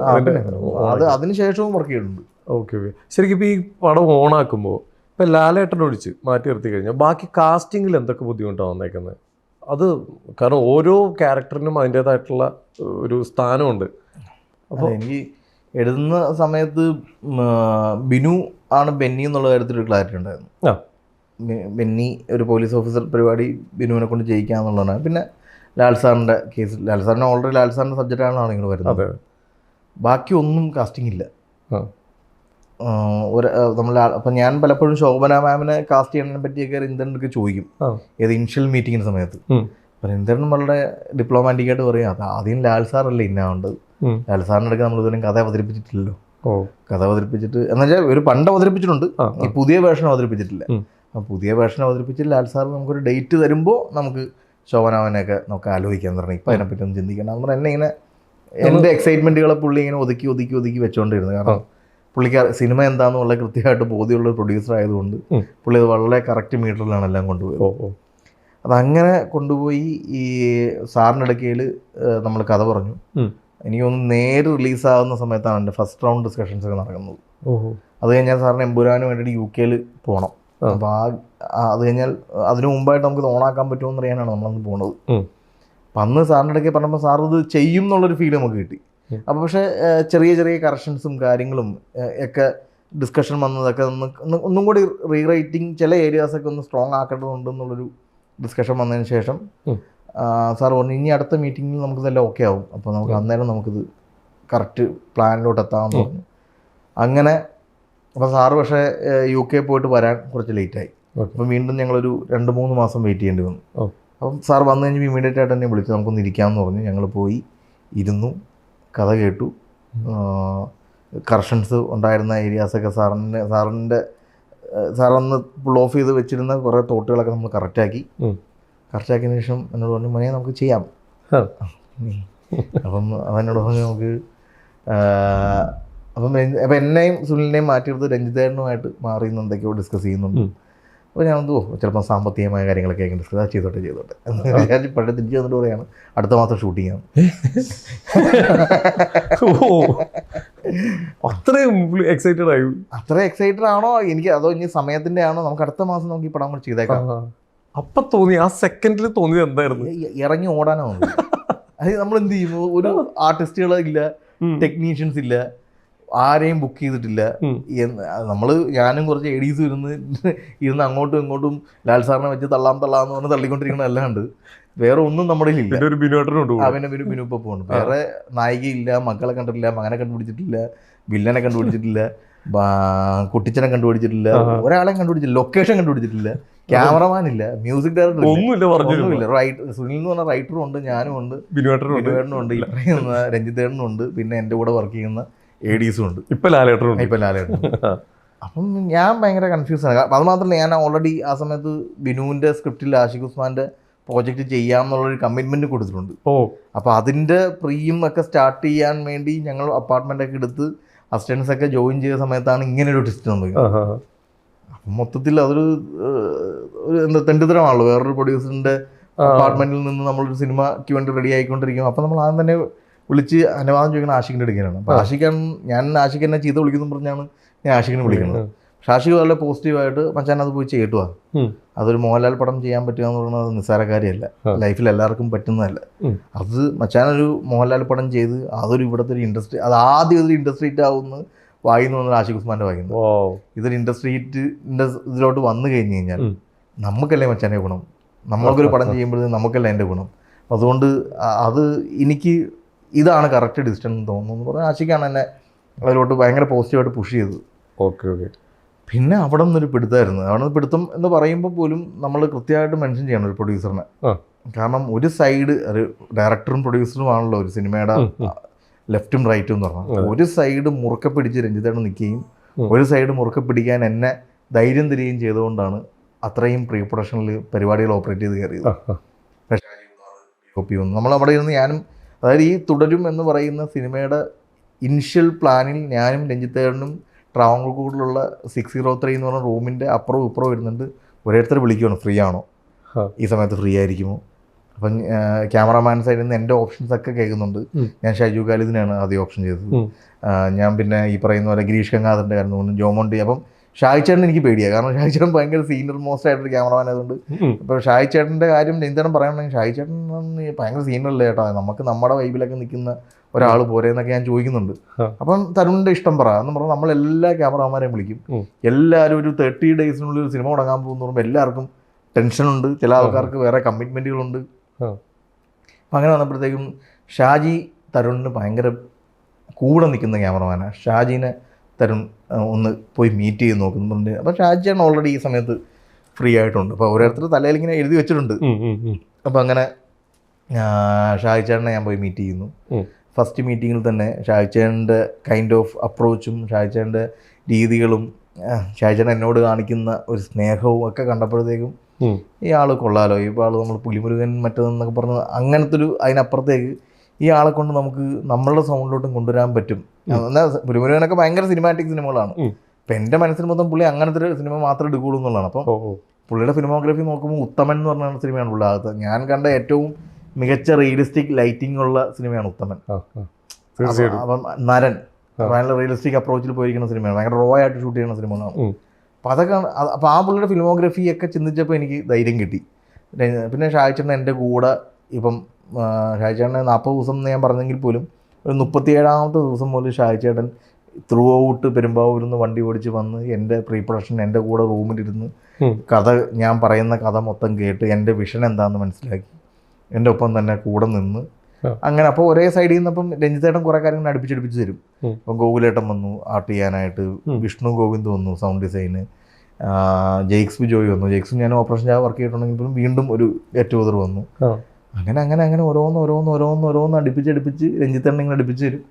അതിന് ശേഷവും വർക്ക് ചെയ്തിട്ടുണ്ട്. ഓക്കെ. ശരിക്കും ഇപ്പോൾ ഈ പടം ഓണാക്കുമ്പോൾ ഇപ്പം ലാലേട്ടൻ ഒഴിച്ച് മാറ്റി നിർത്തി കഴിഞ്ഞാൽ ബാക്കി കാസ്റ്റിങ്ങിൽ എന്തൊക്കെ ബുദ്ധിമുട്ടാണ് വന്നേക്കുന്നത്? അത് കാരണം ഓരോ ക്യാരക്ടറിനും അതിൻ്റേതായിട്ടുള്ള ഒരു സ്ഥാനമുണ്ട്. അപ്പോൾ എനിക്ക് എഴുതുന്ന സമയത്ത് ബിനു ആണ് ബെന്നി എന്നുള്ള കാര്യത്തിലൊരു ക്ലാരിറ്റി ഉണ്ടായിരുന്നു. ബെന്നി ഒരു പോലീസ് ഓഫീസർ പരിപാടി ബിനുവിനെ കൊണ്ട് ജയിക്കാന്നുള്ളതാണ്. പിന്നെ ലാൽ സാറിൻ്റെ കേസിൽ ലാൽ സാറിൻ്റെ സബ്ജക്റ്റാണ് ഇങ്ങനെ വരുന്നത്. ബാക്കി ഒന്നും കാസ്റ്റിംഗ് ഇല്ല. അപ്പം ഞാൻ പലപ്പോഴും ശോഭന മാമിനെ കാസ്റ്റ് ചെയ്യുന്നതിനെ പറ്റിയൊക്കെ ഇന്ദ്രനൊക്കെ ചോദിക്കും ഏത് ഇനിഷ്യൽ മീറ്റിങ്ങിന് സമയത്ത്. അപ്പം ഇന്ദ്രൻ വളരെ ഡിപ്ലോമാറ്റിക്കായിട്ട് പറയും അത് ആദ്യം ലാൽ സാറല്ലേ ഇന്നാവേണ്ടത്. ലാൽ സാറിൻ്റെ അടുത്ത് നമ്മൾ ഇതുവരെയും കഥ അവതരിപ്പിച്ചിട്ടില്ലല്ലോ. കഥ അവതരിപ്പിച്ചിട്ട് എന്നുവെച്ചാൽ ഒരു പണ്ട് അവതരിപ്പിച്ചിട്ടുണ്ട്, ഈ പുതിയ വേർഷൻ അവതരിപ്പിച്ചിട്ടില്ല. അപ്പം പുതിയ വേർഷൻ അവതരിപ്പിച്ചിട്ട് ലാൽ സാർ നമുക്കൊരു ഡേറ്റ് തരുമ്പോൾ നമുക്ക് ശോഭനാമനെയൊക്കെ നമുക്ക് ആലോചിക്കാൻ പറഞ്ഞാൽ ഇപ്പം അതിനെപ്പറ്റി ഒന്നും ചിന്തിക്കണം. നമ്മൾ എന്നെ ഇങ്ങനെ എൻ്റെ എക്സൈറ്റ്മെൻറ്റുകളെ പുള്ളി ഇങ്ങനെ ഒതുക്കി വെച്ചുകൊണ്ടിരുന്നു. കാരണം പുള്ളിക്ക് സിനിമ എന്താണെന്നുള്ള കൃത്യമായിട്ട് ബോധ്യമുള്ള പ്രൊഡ്യൂസർ ആയതുകൊണ്ട് പുള്ളി അത് വളരെ കറക്റ്റ് മീറ്ററിലാണ് എല്ലാം കൊണ്ടുപോയത്. അതങ്ങനെ കൊണ്ടുപോയി ഈ സാറിൻ്റെ ഇടയ്ക്കയിൽ നമ്മൾ കഥ പറഞ്ഞു. എനിക്ക് തോന്നുന്നു നേര് റിലീസാകുന്ന സമയത്താണ് എൻ്റെ ഫസ്റ്റ് റൗണ്ട് ഡിസ്കഷൻസ് ഒക്കെ നടക്കുന്നത്. അത് കഴിഞ്ഞാൽ സാറിന് എമ്പുരാന് വേണ്ടിയിട്ട് UK പോകണം. അപ്പോൾ അത് കഴിഞ്ഞാൽ അതിനു മുമ്പായിട്ട് നമുക്ക് ഓണാക്കാൻ പറ്റുമോ അറിയാനാണ് നമ്മളന്ന് പോകുന്നത്. അപ്പം അന്ന് സാറിൻ്റെ ഇടയ്ക്ക് പറഞ്ഞപ്പോൾ സാർ ഇത് ചെയ്യും എന്നുള്ളൊരു ഫീൽ നമുക്ക് കിട്ടി. അപ്പോൾ പക്ഷേ ചെറിയ ചെറിയ കറക്ഷൻസും കാര്യങ്ങളും ഒക്കെ ഡിസ്കഷൻ വന്നതൊക്കെ ഒന്നും കൂടി റീറൈറ്റിംഗ് ചില ഏരിയാസൊക്കെ ഒന്ന് സ്ട്രോങ് ആക്കേണ്ടതുണ്ടെന്നുള്ളൊരു ഡിസ്കഷൻ വന്നതിന് ശേഷം സാർ പറഞ്ഞു ഇനി അടുത്ത മീറ്റിങ്ങിൽ നമുക്കിതെല്ലാം ഓക്കെ ആവും. അപ്പോൾ നമുക്ക് അന്നേരം നമുക്കിത് കറക്റ്റ് പ്ലാനിലോട്ട് എത്താമെന്ന് പറഞ്ഞു. അങ്ങനെ അപ്പോൾ സാറ് പക്ഷേ UK പോയിട്ട് വരാൻ കുറച്ച് ലേറ്റായി. അപ്പം വീണ്ടും ഞങ്ങളൊരു 2-3 മാസം വെയിറ്റ് ചെയ്യേണ്ടി വന്നു. അപ്പം സാർ വന്നു കഴിഞ്ഞപ്പോൾ ഇമീഡിയറ്റ് ആയിട്ട് തന്നെ വിളിച്ചു നമുക്കൊന്ന് ഇരിക്കാമെന്ന് പറഞ്ഞു. ഞങ്ങൾ പോയി ഇരുന്നു, കഥ കേട്ടു. കറക്ഷൻസ് ഉണ്ടായിരുന്ന ഏരിയാസൊക്കെ സാറൊന്ന് പുൾ ഓഫ് ചെയ്ത് വെച്ചിരുന്ന കുറേ തോട്ടുകളൊക്കെ നമ്മൾ കറക്റ്റാക്കിയതിന് ശേഷം എന്നോട് പറഞ്ഞു മോനെ നമുക്ക് ചെയ്യാം. അപ്പം അവനോട് പറഞ്ഞു നമുക്ക് അപ്പം എന്നെയും സുനിലിനെയും മാറ്റിയെടുത്ത് രഞ്ജിത്തേട്ടനുമായിട്ട് മാറി നിന്ന് എന്തൊക്കെയോ ഡിസ്കസ് ചെയ്യുന്നുണ്ട്. അപ്പോൾ ഞാൻ ചിലപ്പോൾ സാമ്പത്തികമായ കാര്യങ്ങളൊക്കെ ഡിസ്കസ് ചെയ്തോട്ടെ ഞാൻ പഴയ തിരിച്ചു വന്നിട്ട് പറയാണ് അടുത്ത മാസം ഷൂട്ടിംഗ് ആണ്. അത്രയും എക്സൈറ്റഡ് ആയി? അത്ര എക്സൈറ്റഡ് ആണോ എനിക്ക്, അതോ ഇനി സമയത്തിൻ്റെ ആണോ, നമുക്ക് അടുത്ത മാസം നമുക്ക് ഈ പടം കൂടി ചെയ്തേക്കാം. അപ്പം തോന്നി, ആ സെക്കൻഡിൽ തോന്നിയത് എന്തായിരുന്നു? ഇറങ്ങി ഓടാനോ തോന്നി. അത് നമ്മൾ എന്ത് ചെയ്യുന്നു, ഒരു ആർട്ടിസ്റ്റുകളില്ല, ടെക്നീഷ്യൻസ് ഇല്ല, ആരെയും ബുക്ക് ചെയ്തിട്ടില്ല. ഞാനും കുറച്ച് എഡീസ് ഇരുന്ന് അങ്ങോട്ടും ഇങ്ങോട്ടും ലാൽ സാറിനെ വെച്ച് തള്ളാന്ന് പറഞ്ഞ് തള്ളിക്കൊണ്ടിരിക്കണം. അല്ലാണ്ട് വേറെ ഒന്നും നമ്മുടെ ഇല്ല. അവനെ ബിനു ഇപ്പൊ പോകുന്നു. വേറെ നായികയില്ല, മക്കളെ കണ്ടിട്ടില്ല, മകനെ കണ്ടുപിടിച്ചിട്ടില്ല, വില്ലനെ കണ്ടുപിടിച്ചിട്ടില്ല, കുട്ടിച്ചനെ കണ്ടുപിടിച്ചിട്ടില്ല, ഒരാളെ കണ്ടുപിടിച്ചില്ല, ലൊക്കേഷൻ കണ്ടുപിടിച്ചിട്ടില്ല, ക്യാമറമാൻ ഇല്ല, മ്യൂസിക് ഡയറക്ടർ ഒന്നുമില്ല. സുനിൽ എന്ന് പറഞ്ഞ റൈറ്ററും ഉണ്ട്, ഞാനും ഉണ്ട്, ബിനുവേട്ടനും ഉണ്ട്, രഞ്ജിത്തേട്ടനും ഉണ്ട്, പിന്നെ എൻ്റെ കൂടെ വർക്ക് ചെയ്യുന്ന ADസും ഉണ്ട്, ഇപ്പൊ ലാലേട്ടനും. അപ്പം ഞാൻ ഭയങ്കര കൺഫ്യൂസ് ആണ്. അത് മാത്രമല്ല, ഞാൻ ഓൾറെഡി ആ സമയത്ത് ബിനുവിൻ്റെ സ്ക്രിപ്റ്റിൽ ആഷിഖ് ഉസ്മാൻ്റെ പ്രോജക്റ്റ് ചെയ്യാമെന്നുള്ളൊരു കമ്മിറ്റ്മെൻറ്റ് കൊടുത്തിട്ടുണ്ട്. അപ്പോൾ അതിൻ്റെ പ്രീയും ഒക്കെ സ്റ്റാർട്ട് ചെയ്യാൻ വേണ്ടി ഞങ്ങൾ അപ്പാർട്ട്മെൻ്റൊക്കെ എടുത്ത് അസിസ്റ്റൻസ് ഒക്കെ ജോയിൻ ചെയ്ത സമയത്താണ് ഇങ്ങനൊരു ടെസ്റ്റ് വന്നത്. അപ്പം മൊത്തത്തിൽ അതൊരു തെണ്ടിത്തരമാണല്ലോ. വേറൊരു പ്രൊഡ്യൂസറിൻ്റെ അപ്പാർട്ട്മെൻറ്റിൽ നിന്ന് നമ്മളൊരു സിനിമക്ക് വേണ്ടി റെഡി ആയിക്കൊണ്ടിരിക്കും. അപ്പം നമ്മൾ ആദ്യം തന്നെ വിളിച്ച് അനുവാദം ചോദിക്കുന്ന ആഷിഖിൻ്റെ അടുക്കാനാണ്. അപ്പോൾ ഞാൻ ആഷിഖ് എന്നെ ചീത്ത വിളിക്കുന്നു പറഞ്ഞാണ് ഞാൻ ആഷിഖിനെ വിളിക്കുന്നത്. പക്ഷെ ആഷിഖ് വളരെ പോസിറ്റീവായിട്ട് മച്ചാൻ അത് പോയി ചെയ്തിട്ടുവാ. അതൊരു മോഹൻലാൽ പടം ചെയ്യാൻ പറ്റുക എന്ന് പറയുന്നത് നിസ്സാര കാര്യമല്ല, ലൈഫിൽ എല്ലാവർക്കും പറ്റുന്നതല്ല. അത് മച്ചാനൊരു മോഹൻലാൽ പടം ചെയ്ത് അതൊരു ഇവിടുത്തെ ഒരു ഇൻഡസ്ട്രി, അത് ആദ്യം ഒരു ഇൻഡസ്ട്രി ഹിറ്റ് ആവുമെന്ന് വായിന്ന് വന്നത് ആഷിഖ് ഉസ്മാൻ്റെ വായിക്കുന്നു. ഇതൊരു ഇൻഡസ്ട്രി ഹിറ്റിൻ്റെ ഇതിലോട്ട് വന്നു കഴിഞ്ഞ് കഴിഞ്ഞാൽ നമുക്കല്ലേ മച്ചാനെ ഗുണം, നമ്മൾക്കൊരു പടം ചെയ്യുമ്പോഴേ നമുക്കല്ലേ എൻ്റെ ഗുണം. അതുകൊണ്ട് അത് എനിക്ക് ഇതാണ് കറക്റ്റ് ഡിസിഷൻ എന്ന് തോന്നുന്നു എന്ന് പറഞ്ഞാൽ ആഷിഖാണ് എന്നെ അതിലോട്ട് ഭയങ്കര പോസിറ്റീവായിട്ട് പുഷ് ചെയ്തത്. ഓക്കെ. പിന്നെ അവിടെ നിന്നൊരു പിടുത്തമായിരുന്നു. അവിടെ നിന്ന് പിടുത്തം എന്ന് പറയുമ്പോൾ പോലും നമ്മൾ കൃത്യമായിട്ട് മെൻഷൻ ചെയ്യണം ഒരു പ്രൊഡ്യൂസറിനെ. കാരണം ഒരു സൈഡ് ഒരു ഡയറക്ടറും പ്രൊഡ്യൂസറും ആണല്ലോ ഒരു സിനിമയുടെ ലെഫ്റ്റും റൈറ്റും എന്ന് പറഞ്ഞാൽ. ഒരു സൈഡ് മുറുക്കെ പിടിച്ച് രഞ്ജിത്തേട്ടൻ നിൽക്കുകയും ഒരു സൈഡ് മുറുക്കെ പിടിക്കാൻ എന്നെ ധൈര്യം തരികയും ചെയ്തുകൊണ്ടാണ് അത്രയും പ്രീ പ്രൊഡക്ഷനിൽ പരിപാടികൾ ഓപ്പറേറ്റ് ചെയ്ത് കയറിയത്. നമ്മളവിടെ ഇരുന്ന് ഞാനും, അതായത് ഈ തുടരും എന്ന് പറയുന്ന സിനിമയുടെ ഇനിഷ്യൽ പ്ലാനിൽ ഞാനും രഞ്ജിത്തേട്ടനും ട്രാവൻകൂറിലുള്ള 603 എന്ന് പറഞ്ഞ റൂമിൻ്റെ അപ്പുറവും ഇപ്പുറവും വരുന്നുണ്ട്. ഓരോരുത്തർ വിളിക്കുകയാണ് ഫ്രീ ആണോ, ഈ സമയത്ത് ഫ്രീ ആയിരിക്കുമോ. അപ്പം ക്യാമറാമാൻ സൈഡിൽ നിന്ന് എൻ്റെ ഓപ്ഷൻസൊക്കെ കേൾക്കുന്നുണ്ട്. ഞാൻ ഷൈജു ഖാലിദിനാണ് ആദ്യം ഓപ്ഷൻ ചെയ്തത്. ഞാൻ പിന്നെ ഈ പറയുന്ന പോലെ ഗിരീഷ് ഗംഗാധരൻ്റെ കാര്യം, ജോമോണ്ടി. അപ്പം ഷായി ചേട്ടൻ എനിക്ക് പേടിയാണ്, കാരണം ഷായി ചേട്ടൻ ഭയങ്കര സീനിയർ മോസ്റ്റ് ആയിട്ടൊരു ക്യാമറമാൻ ആയതുകൊണ്ട്. ഇപ്പോൾ ഷായി ചേട്ടൻ്റെ കാര്യം എന്താണ് പറയുകയാണെങ്കിൽ, ഷായി ചേട്ടൻ ഭയങ്കര സീനിയറല്ലേ ചേട്ടാ, നമുക്ക് നമ്മുടെ വൈബിലൊക്കെ നിൽക്കുന്ന ഒരാൾ പോരെ എന്നൊക്കെ ഞാൻ ചോദിക്കുന്നുണ്ട്. അപ്പം തരുണിൻ്റെ ഇഷ്ടം പറ എന്ന് പറഞ്ഞാൽ നമ്മളെല്ലാ ക്യാമറമാരെയും വിളിക്കും. എല്ലാവരും ഒരു 30 ഡേയ്സിനുള്ളിൽ ഒരു സിനിമ തുടങ്ങാൻ പോകുന്ന പറയുമ്പോൾ എല്ലാവർക്കും ടെൻഷനുണ്ട്, ചില ആൾക്കാർക്ക് വേറെ കമ്മിറ്റ്മെൻറ്റുകളുണ്ട്. അപ്പം അങ്ങനെ വന്നപ്പോഴത്തേക്കും ഷാജി തരുണിന് ഭയങ്കര കൂടെ നിൽക്കുന്ന ക്യാമറമാനാണ്. ഷാജീനെ തരുൺ ഒന്ന് പോയി മീറ്റ് ചെയ്ത് നോക്കുന്നുണ്ട്. അപ്പോൾ ഷാജിയാണ് ഓൾറെഡി ഈ സമയത്ത് ഫ്രീ ആയിട്ടുണ്ട്. അപ്പോൾ ഓരോരുത്തർ തലയിൽ ഇങ്ങനെ എഴുതി വെച്ചിട്ടുണ്ട്. അപ്പോൾ അങ്ങനെ ഷാജിച്ചേട്ടനെ ഞാൻ പോയി മീറ്റ് ചെയ്യുന്നു. ഫസ്റ്റ് മീറ്റിങ്ങിൽ തന്നെ ഷാജിച്ചേട്ടൻ്റെ കൈൻഡ് ഓഫ് അപ്രോച്ചും ഷാജിച്ചേട്ടൻ്റെ രീതികളും ഷാജിച്ചേട്ടൻ എന്നോട് കാണിക്കുന്ന ഒരു സ്നേഹവും ഒക്കെ കണ്ടപ്പോഴത്തേക്കും ഈ ആൾ കൊള്ളാലോ, ഈ ആൾ നമ്മൾ പുലിമുരുകൻ മറ്റേതെന്നൊക്കെ പറഞ്ഞ് അങ്ങനത്തെ ഒരു അതിനപ്പുറത്തേക്ക് ഈ ആളെ കൊണ്ട് നമുക്ക് നമ്മളുടെ സൗണ്ടിലോട്ടും കൊണ്ടുവരാൻ പറ്റും. എന്നാൽ പുലിമുരുകനൊക്കെ ഭയങ്കര സിനിമാറ്റിക് സിനിമകളാണ്. അപ്പം എൻ്റെ മനസ്സിന് മൊത്തം പുള്ളി അങ്ങനത്തെ ഒരു സിനിമ മാത്രമേ എടുക്കുകയുള്ളൂ എന്നുള്ളതാണ്. അപ്പം പുള്ളിയുടെ ഫിലിമോഗ്രഫി നോക്കുമ്പോൾ ഉത്തമൻ എന്ന് പറഞ്ഞ സിനിമയാണ് പുള്ളി ആകത്ത് ഞാൻ കണ്ട ഏറ്റവും മികച്ച റിയലിസ്റ്റിക് ലൈറ്റിംഗ് ഉള്ള സിനിമയാണ് ഉത്തമൻ. അപ്പം നരൻ ഭയങ്കര റിയലിസ്റ്റിക് അപ്രോച്ചിൽ പോയിരിക്കുന്ന സിനിമയാണ്, ഭയങ്കര റോ ആയിട്ട് ഷൂട്ട് ചെയ്യുന്ന സിനിമകളാണ്. അപ്പം അതൊക്കെ അപ്പോൾ ആ പുള്ളിയുടെ ഫിലിമോഗ്രഫിയൊക്കെ ചിന്തിച്ചപ്പോൾ എനിക്ക് ധൈര്യം കിട്ടി. പിന്നെ ഷാജിച്ചേട്ടൻ എൻ്റെ കൂടെ ഇപ്പം ഷാജിച്ചേട്ടനെ 40 ദിവസം എന്ന് ഞാൻ പറഞ്ഞെങ്കിൽ പോലും ഒരു 37ാമത്തെ ദിവസം മുതൽ ഷാജിച്ചേട്ടൻ ത്രൂ ഔട്ട് പെരുമ്പാവൂരിൽ നിന്ന് വണ്ടി ഓടിച്ച് വന്ന് എൻ്റെ പ്രീ പ്രൊഡക്ഷൻ എൻ്റെ കൂടെ റൂമിലിരുന്ന് കഥ, ഞാൻ പറയുന്ന കഥ മൊത്തം കേട്ട് എൻ്റെ വിഷൻ എന്താണെന്ന് മനസ്സിലാക്കി എൻ്റെ ഒപ്പം തന്നെ കൂടെ നിന്ന് അങ്ങനെ. അപ്പോൾ ഒരേ സൈഡിൽ നിന്നപ്പം രഞ്ജിത്തേട്ടൻ കുറേ കാര്യങ്ങൾ അടുപ്പിച്ചടുപ്പിച്ച് തരും. അപ്പം ഗോകുലേട്ടൻ വന്നു ആർട്ട് ചെയ്യാനായിട്ട്, വിഷ്ണു ഗോവിന്ദ് വന്നു സൗണ്ട് ഡിസൈന്, ജെയ്ക്സ് ബിജോയ് വന്നു. ജെയ്ക്സും ഞാൻ ഓപ്പറേഷൻ ചെയ്യാൻ വർക്ക് ചെയ്തിട്ടുണ്ടെങ്കിൽ പോലും വീണ്ടും ഒരു ഗെറ്റ് ടുഗദർ വന്നു. അങ്ങനെ അങ്ങനെ അങ്ങനെ ഓരോന്ന് അടുപ്പിച്ച് രഞ്ജിത്തേട്ടൻ ഇങ്ങനെ അടുപ്പിച്ച് തരും.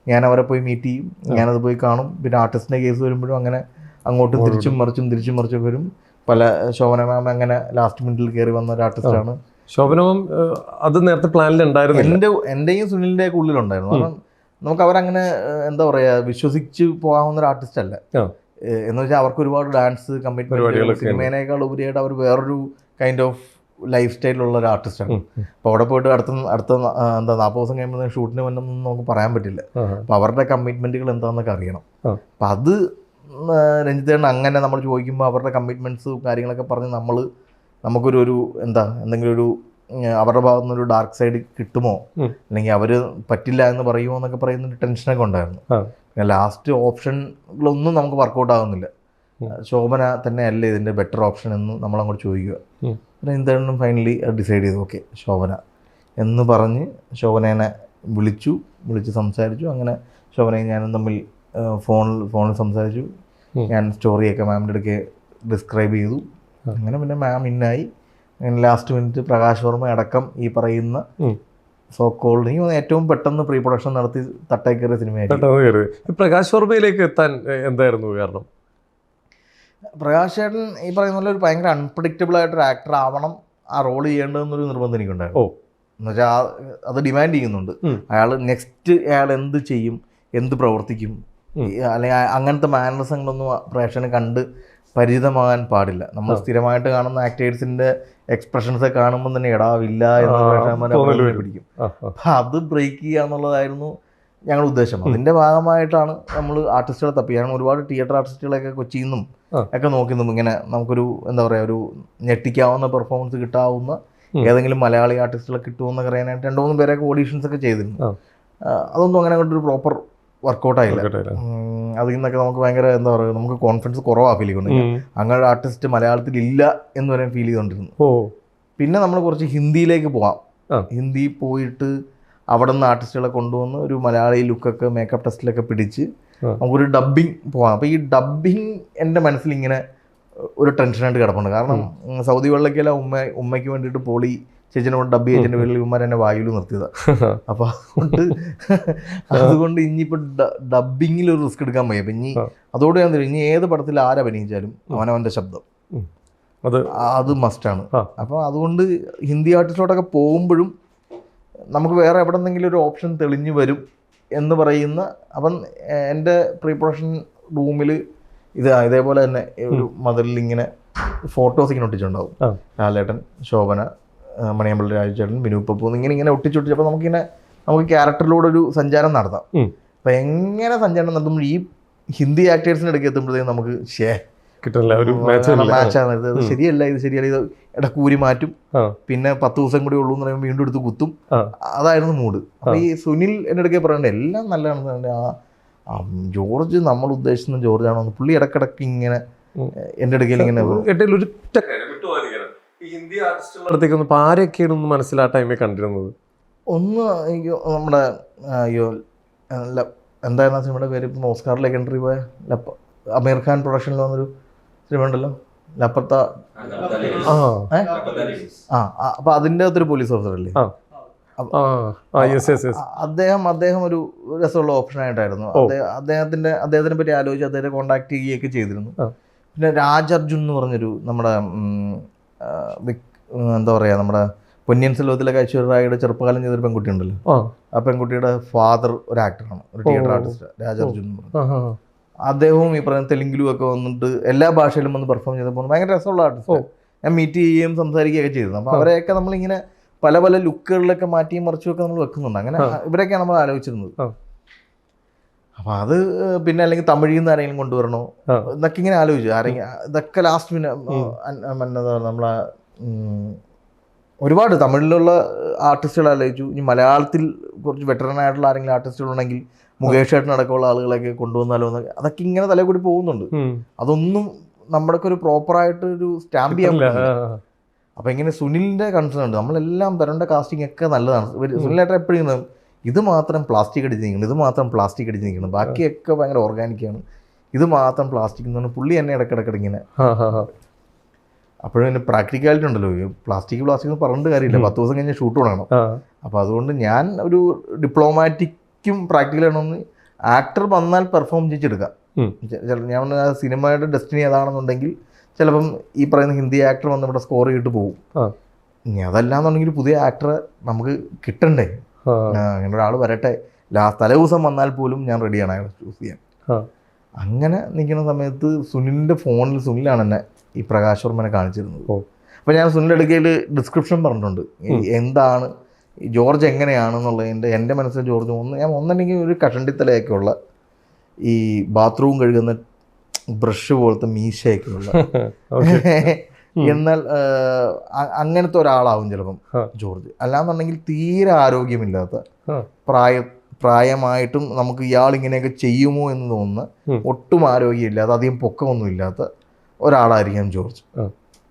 ഞാൻ അവരെ പോയി മീറ്റ് ചെയ്യും, ഞാനത് പോയി കാണും. പിന്നെ ആർട്ടിസ്റ്റിൻ്റെ കേസ് വരുമ്പോഴും അങ്ങനെ അങ്ങോട്ടും തിരിച്ചും മറിച്ചും വരും. പല ശോഭന മാം അങ്ങനെ ലാസ്റ്റ് മിനിറ്റിൽ കയറി വന്ന ഒരു ആർട്ടിസ്റ്റാണ്. ശോഭന മാം അത് നേരത്തെ പ്ലാനിൽ ഉണ്ടായിരുന്നു. എൻ്റെയും സുനിലിൻ്റെ ഉള്ളിലുണ്ടായിരുന്നു. കാരണം നമുക്ക് അവരങ്ങനെ എന്താ പറയുക വിശ്വസിച്ച് പോകാവുന്ന ഒരു ആർട്ടിസ്റ്റ് അല്ല. എന്ന് വെച്ചാൽ അവർക്ക് ഒരുപാട് ഡാൻസ് കമ്മിറ്റ്മെന്റ്, സിനിമേനേക്കാൾ ഉപരിയായിട്ട് അവർ വേറൊരു കൈൻഡ് ഓഫ് ലൈഫ് സ്റ്റൈലുള്ള ഒരു ആർട്ടിസ്റ്റാണ്. അപ്പോൾ അവിടെ പോയിട്ട് അടുത്ത എന്താ 40 ദിവസം കഴിയുമ്പോൾ ഷൂട്ടിന് വന്നൊന്നും നമുക്ക് പറയാൻ പറ്റില്ല. അപ്പോൾ അവരുടെ കമ്മിറ്റ്മെന്റുകൾ എന്താണെന്നൊക്കെ അറിയണം. അപ്പം അത് രഞ്ജിത്തേട്ടൻ അങ്ങനെ നമ്മൾ ചോദിക്കുമ്പോൾ അവരുടെ കമ്മിറ്റ്മെന്റ്സും കാര്യങ്ങളൊക്കെ പറഞ്ഞ് നമുക്കൊരു എന്തെങ്കിലും ഒരു അവരുടെ ഭാഗത്തു നിന്നൊരു ഡാർക്ക് സൈഡ് കിട്ടുമോ, അല്ലെങ്കിൽ അവർ പറ്റില്ല എന്ന് പറയുമോ എന്നൊക്കെ പറയുന്നൊരു ടെൻഷനൊക്കെ ഉണ്ടായിരുന്നു. പിന്നെ ലാസ്റ്റ് ഓപ്ഷനിലൊന്നും നമുക്ക് വർക്കൗട്ട് ആകുന്നില്ല. ശോഭന തന്നെ അല്ലേ ഇതിൻ്റെ ബെറ്റർ ഓപ്ഷൻ എന്ന് നമ്മളങ്ങോട്ട് ചോദിക്കുക. പിന്നെ എന്തായാലും ഫൈനലി ഡിസൈഡ് ചെയ്തു, ഓക്കെ ശോഭന എന്ന് പറഞ്ഞ് ശോഭനേനെ വിളിച്ച് സംസാരിച്ചു. അങ്ങനെ ശോഭനയും ഞാനും തമ്മിൽ ഫോണിൽ സംസാരിച്ചു. ഞാൻ സ്റ്റോറിയൊക്കെ മാമിൻ്റെ അടുക്കെ ഡിസ്ക്രൈബ് ചെയ്തു. അങ്ങനെ പിന്നെ മാം ഇന്നായി. അങ്ങനെ ലാസ്റ്റ് മിനിറ്റ് പ്രകാശ് വർമ്മ അടക്കം ഈ പറയുന്ന സോ കോൾഡ് എനിക്ക് ഏറ്റവും പെട്ടെന്ന് പ്രീ പ്രൊഡക്ഷൻ നടത്തി തട്ടേ കയറിയ സിനിമയായിരുന്നു. പ്രകാശ് വർമ്മയിലേക്ക് എത്താൻ എന്തായിരുന്നു കാരണം? പ്രകാശ് ചേട്ടൻ ഈ പറയുന്ന പോലെ ഒരു ഭയങ്കര അൺപ്രഡിക്റ്റബിൾ ആയിട്ടൊരു ആക്ടർ ആവണം, ആ റോൾ ചെയ്യേണ്ടതെന്നൊരു നിർബന്ധം എനിക്കുണ്ടായിരുന്നു. എന്ന് വെച്ചാൽ അത് ഡിമാൻഡ് ചെയ്യുന്നുണ്ട്. നെക്സ്റ്റ് അയാൾ എന്ത് ചെയ്യും, എന്ത് പ്രവർത്തിക്കും, അല്ലെങ്കിൽ അങ്ങനത്തെ മാനറിസങ്ങളൊന്നും പ്രേക്ഷകന് കണ്ട് പരിചിതമാകാൻ പാടില്ല. നമ്മൾ സ്ഥിരമായിട്ട് കാണുന്ന ആക്ടേഴ്സിന്റെ എക്സ്പ്രഷൻസ് കാണുമ്പോൾ തന്നെ ഇടാവില്ല എന്ന് പ്രേക്ഷകന്മാരെ പിടിക്കും. അപ്പം അത് ബ്രേക്ക് ചെയ്യുക എന്നുള്ളതായിരുന്നു ഞങ്ങളുടെ ഉദ്ദേശം. അതിന്റെ ഭാഗമായിട്ടാണ് നമ്മൾ ആർട്ടിസ്റ്റുകളെ തപ്പിയാണ്. ഒരുപാട് തിയേറ്റർ ആർട്ടിസ്റ്റുകളെയൊക്കെ കൊച്ചിയിൽ നിന്നും ഒക്കെ നോക്കുന്നു. ഇങ്ങനെ നമുക്കൊരു എന്താ പറയുക ഒരു ഞെട്ടിക്കാവുന്ന പെർഫോമൻസ് കിട്ടാവുന്ന ഏതെങ്കിലും മലയാളി ആർട്ടിസ്റ്റുകളെ കിട്ടുമെന്നൊക്കെ അറിയാനായിട്ട് 2-3 പേരൊക്കെ ഓഡീഷൻസ് ഒക്കെ ചെയ്തിരുന്നു. അതൊന്നും അങ്ങനെ ഒരു പ്രോപ്പർ വർക്കൗട്ടായില്ല. അതിൽ നിന്നൊക്കെ നമുക്ക് ഭയങ്കര എന്താ പറയുക നമുക്ക് കോൺഫിഡൻസ് കുറവാണ് ഫീൽ ചെയ്യുന്നത്. അങ്ങനെ ആർട്ടിസ്റ്റ് മലയാളത്തിൽ ഇല്ല എന്ന് വരെ ഫീൽ ചെയ്തുകൊണ്ടിരുന്നു. പിന്നെ നമ്മൾ കുറച്ച് ഹിന്ദിയിലേക്ക് പോവാം. ഹിന്ദി പോയിട്ട് അവിടെ നിന്ന് ആർട്ടിസ്റ്റുകളെ കൊണ്ടുവന്ന് ഒരു മലയാളി ലുക്കൊക്കെ മേക്കപ്പ് ടെസ്റ്റിലൊക്കെ പിടിച്ച് നമുക്കൊരു ഡബ്ബിങ് പോകാം. അപ്പോൾ ഈ ഡബ്ബിങ് എൻ്റെ മനസ്സിൽ ഇങ്ങനെ ഒരു ടെൻഷനായിട്ട് കിടപ്പുണ്ട്. കാരണം സൗദി വെള്ളക്കല ഉമ്മയ്ക്ക് വേണ്ടിയിട്ട് പോളി ചേച്ചിനോട് ഡബ് ചേച്ചിൻ്റെ വീട്ടിൽ ഇവന്മാർ എന്നെ വായിൽ നിർത്തിയതാണ്. അപ്പോൾ അതുകൊണ്ട് ഇനിയിപ്പോൾ ഡബ്ബിങ്ങിൽ ഒരു റിസ്ക് എടുക്കാൻ വയ്യ. അപ്പം അതോടെ ഞാൻ തരും, ഇനി ഏത് പടത്തിൽ ആരഭിനയിച്ചാലും അവനവൻ്റെ ശബ്ദം അത് മസ്റ്റാണ്. അപ്പോൾ അതുകൊണ്ട് ഹിന്ദി ആർട്ടിസ്റ്റോടൊക്കെ പോകുമ്പോഴും നമുക്ക് വേറെ എവിടെ നിന്നെങ്കിലും ഒരു ഓപ്ഷൻ തെളിഞ്ഞു വരും എന്ന് പറയുന്ന. അപ്പം എൻ്റെ പ്രീ പ്രൊഡക്ഷൻ റൂമിൽ ഇതേപോലെ തന്നെ ഒരു മതിലിൽ ഇങ്ങനെ ഫോട്ടോസ് ഇങ്ങനെ ഒട്ടിച്ചുണ്ടാവും. ലാലേട്ടൻ, ശോഭന, മണിയമ്പള്ളി രാജചേട്ടൻ, ബിനു പപ്പു ഇങ്ങനെ ഒട്ടിച്ചൊട്ടിച്ചപ്പോൾ നമുക്ക് ക്യാരക്ടറിലൂടെ ഒരു സഞ്ചാരം നടത്താം. അപ്പം എങ്ങനെ സഞ്ചാരം നടത്തുമ്പോൾ ഈ ഹിന്ദി ആക്ടേഴ്സിൻ്റെ ഇടയ്ക്ക് എത്തുമ്പോഴത്തേക്കും നമുക്ക് കിട്ടില്ല, ഒരു മാച്ചാണ്. ഇത് ശരിയല്ല, ഇത് ഇടക്കൂരി മാറ്റും. പിന്നെ 10 ദിവസം കൂടി ഉള്ളൂ എന്ന് പറയുമ്പോൾ വീണ്ടും എടുത്ത് കുത്തും. അതായിരുന്നു മൂഡ്. അപ്പൊ ഈ സുനിൽ എൻ്റെ ഇടയ്ക്ക് പറയണ്ടേ എല്ലാം നല്ലതാണ്. ജോർജ് നമ്മൾ ഉദ്ദേശിക്കുന്ന ജോർജ് ആണോ പുള്ളി ഇടക്കിടക്ക് ഇങ്ങനെ എൻ്റെ ഇടയ്ക്ക് ഇങ്ങനെ ഹിന്ദി ആർട്ടിസ്റ്റുകളുടെ ആരൊക്കെയാണ് മനസ്സിലാ ടൈമിൽ കണ്ടിരുന്നത്. ഒന്ന് എനിക്ക് നമ്മുടെ എന്തായിരുന്നു സിനിമയുടെ പേര്, ഇപ്പം ഓസ്കാറിലേക്ക് എൻട്രി പോയ അമീർ ഖാൻ പ്രൊഡക്ഷനിൽ വന്നൊരു സിനിമ ഉണ്ടല്ലോ, ലപ്പത്ത. അപ്പൊ അതിൻ്റെ അകത്തൊരു പോലീസ് ഓഫീസർ അല്ലേ, അദ്ദേഹം ഒരു രസമുള്ള ഓപ്ഷനായിട്ടായിരുന്നു. അദ്ദേഹത്തിനെ പറ്റി ആലോചിച്ച് അദ്ദേഹത്തെ കോണ്ടാക്ട് ചെയ്യുകയൊക്കെ ചെയ്തിരുന്നു. പിന്നെ രാജർജുൻ എന്ന് പറഞ്ഞൊരു നമ്മുടെ എന്താ പറയുക നമ്മുടെ പൊന്നിയൻ സെൽവത്തിലെ ഐശ്വര്യയുടെ ചെറുപ്പകാലം ചെയ്തൊരു പെൺകുട്ടി ഉണ്ടല്ലോ, ആ പെൺകുട്ടിയുടെ ഫാദർ ഒരു ആക്ടറാണ്, ഒരു തിയേറ്റർ ആർട്ടിസ്റ്റ്, രാജർജുൻ എന്ന് പറഞ്ഞു. അദ്ദേഹവും ഈ പറയുന്ന തെലുങ്കിലും ഒക്കെ വന്നിട്ട് എല്ലാ ഭാഷയിലും വന്ന് പെർഫോം ചെയ്തപ്പോൾ ഭയങ്കര രസമുള്ള ആർട്ടിസ്റ്റ്. ഞാൻ മീറ്റ് ചെയ്യുകയും സംസാരിക്കുകയൊക്കെ ചെയ്തിരുന്നു. അപ്പോൾ അവരെയൊക്കെ നമ്മളിങ്ങനെ പല പല ലുക്കുകളിലൊക്കെ മാറ്റിയും മറിച്ചുമൊക്കെ നമ്മൾ വെക്കുന്നുണ്ട്. അങ്ങനെ ഇവരൊക്കെയാണ് നമ്മൾ ആലോചിച്ചിരുന്നത്. അപ്പോൾ അത് പിന്നെ അല്ലെങ്കിൽ തമിഴിൽ നിന്ന് ആരെങ്കിലും കൊണ്ടുവരണോ എന്നൊക്കെ ഇങ്ങനെ ആലോചിച്ചു. ഇതൊക്കെ ലാസ്റ്റ് പിന്നെ നമ്മളെ ഒരുപാട് തമിഴിലുള്ള ആർട്ടിസ്റ്റുകൾ ആലോചിച്ചു. ഇനി മലയാളത്തിൽ കുറച്ച് വെറ്ററനായിട്ടുള്ള ആരെങ്കിലും ആർട്ടിസ്റ്റുകളുണ്ടെങ്കിൽ മുകേഷ് ഏട്ടൻ അടക്കമുള്ള ആളുകളൊക്കെ കൊണ്ടുവന്നാലോ എന്നൊക്കെ അതൊക്കെ ഇങ്ങനെ തലേ കൂടി പോകുന്നുണ്ട്. അതൊന്നും നമ്മുടെ ഒരു പ്രോപ്പറായിട്ട് ഒരു സ്റ്റാമ്പ് ചെയ്യാൻ പറ്റില്ല. അപ്പം ഇങ്ങനെ സുനിലിൻ്റെ കൺസേൺ ഉണ്ട്. നമ്മളെല്ലാം വരേണ്ട കാസ്റ്റിംഗ് ഒക്കെ നല്ലതാണ്. സുനിലേട്ടൻ എപ്പോഴും ഇത് മാത്രം പ്ലാസ്റ്റിക് അടിച്ച് നിൽക്കണം, ഇത് മാത്രം പ്ലാസ്റ്റിക് അടിച്ച് നിൽക്കണം, ബാക്കിയൊക്കെ ഭയങ്കര ഓർഗാനിക്കാണ്, ഇത് മാത്രം പ്ലാസ്റ്റിക് എന്ന് പറഞ്ഞാൽ പുള്ളി എന്നെ ഇടയ്ക്കിടയ്ക്ക് ഇങ്ങനെ. അപ്പോഴും എൻ്റെ പ്രാക്ടിക്കാലിറ്റി ഉണ്ടല്ലോ, പ്ലാസ്റ്റിക് എന്ന് പറഞ്ഞിട്ട് കാര്യമില്ല, 10 ദിവസം കഴിഞ്ഞ് ഷൂട്ട് തുടങ്ങണം. അപ്പോൾ അതുകൊണ്ട് ഞാൻ ഒരു ഡിപ്ലോമാറ്റിക്കും പ്രാക്ടിക്കലാണെന്ന് ആക്ടർ വന്നാൽ പെർഫോം ചെയ്തെടുക്കാം. ഞാൻ സിനിമയുടെ ഡെസ്റ്റിനി അതാണെന്നുണ്ടെങ്കിൽ ചിലപ്പം ഈ പറയുന്ന ഹിന്ദി ആക്ടർ വന്ന് ഇവിടെ സ്കോർ ചെയ്തിട്ട് പോകും. ഇനി അതല്ലാന്നുണ്ടെങ്കിൽ പുതിയ ആക്ടറെ നമുക്ക് കിട്ടണ്ടേ, അങ്ങനെ ഒരാൾ വരട്ടെ. തലേ ദിവസം വന്നാൽ പോലും ഞാൻ റെഡിയാണ് അയാളെ ചൂസ് ചെയ്യാൻ. അങ്ങനെ നിൽക്കുന്ന സമയത്ത് സുനിലിൻ്റെ ഫോണിൽ സുനിലാണ് എന്നെ ഈ പ്രകാശ് വർമ്മനെ കാണിച്ചിരുന്നത്. അപ്പോൾ ഞാൻ സുനിലിൻ്റെ അടുക്കയിൽ ഡിസ്ക്രിപ്ഷൻ പറഞ്ഞിട്ടുണ്ട് എന്താണ് ജോർജ് എങ്ങനെയാണെന്നുള്ളതിൻ്റെ. എൻ്റെ മനസ്സിൽ ജോർജ് ഒന്നെങ്കിൽ ഒരു കഷണ്ടിത്തലയൊക്കെയുള്ള ഈ ബാത്റൂം കഴുകുന്ന ബ്രഷ് പോലത്തെ മീശയൊക്കെയുള്ള എന്നാൽ അങ്ങനത്തെ ഒരാളാവും ചിലപ്പം ജോർജ്. അല്ലാന്നുണ്ടെങ്കിൽ തീരെ ആരോഗ്യമില്ലാത്ത പ്രായമായിട്ടും നമുക്ക് ഇയാൾ ഇങ്ങനെയൊക്കെ ചെയ്യുമോ എന്ന് തോന്നുന്ന ഒട്ടും ആരോഗ്യമില്ലാത്ത അധികം പൊക്കമൊന്നും ഇല്ലാത്ത ഒരാളായിരിക്കാം ജോർജ്.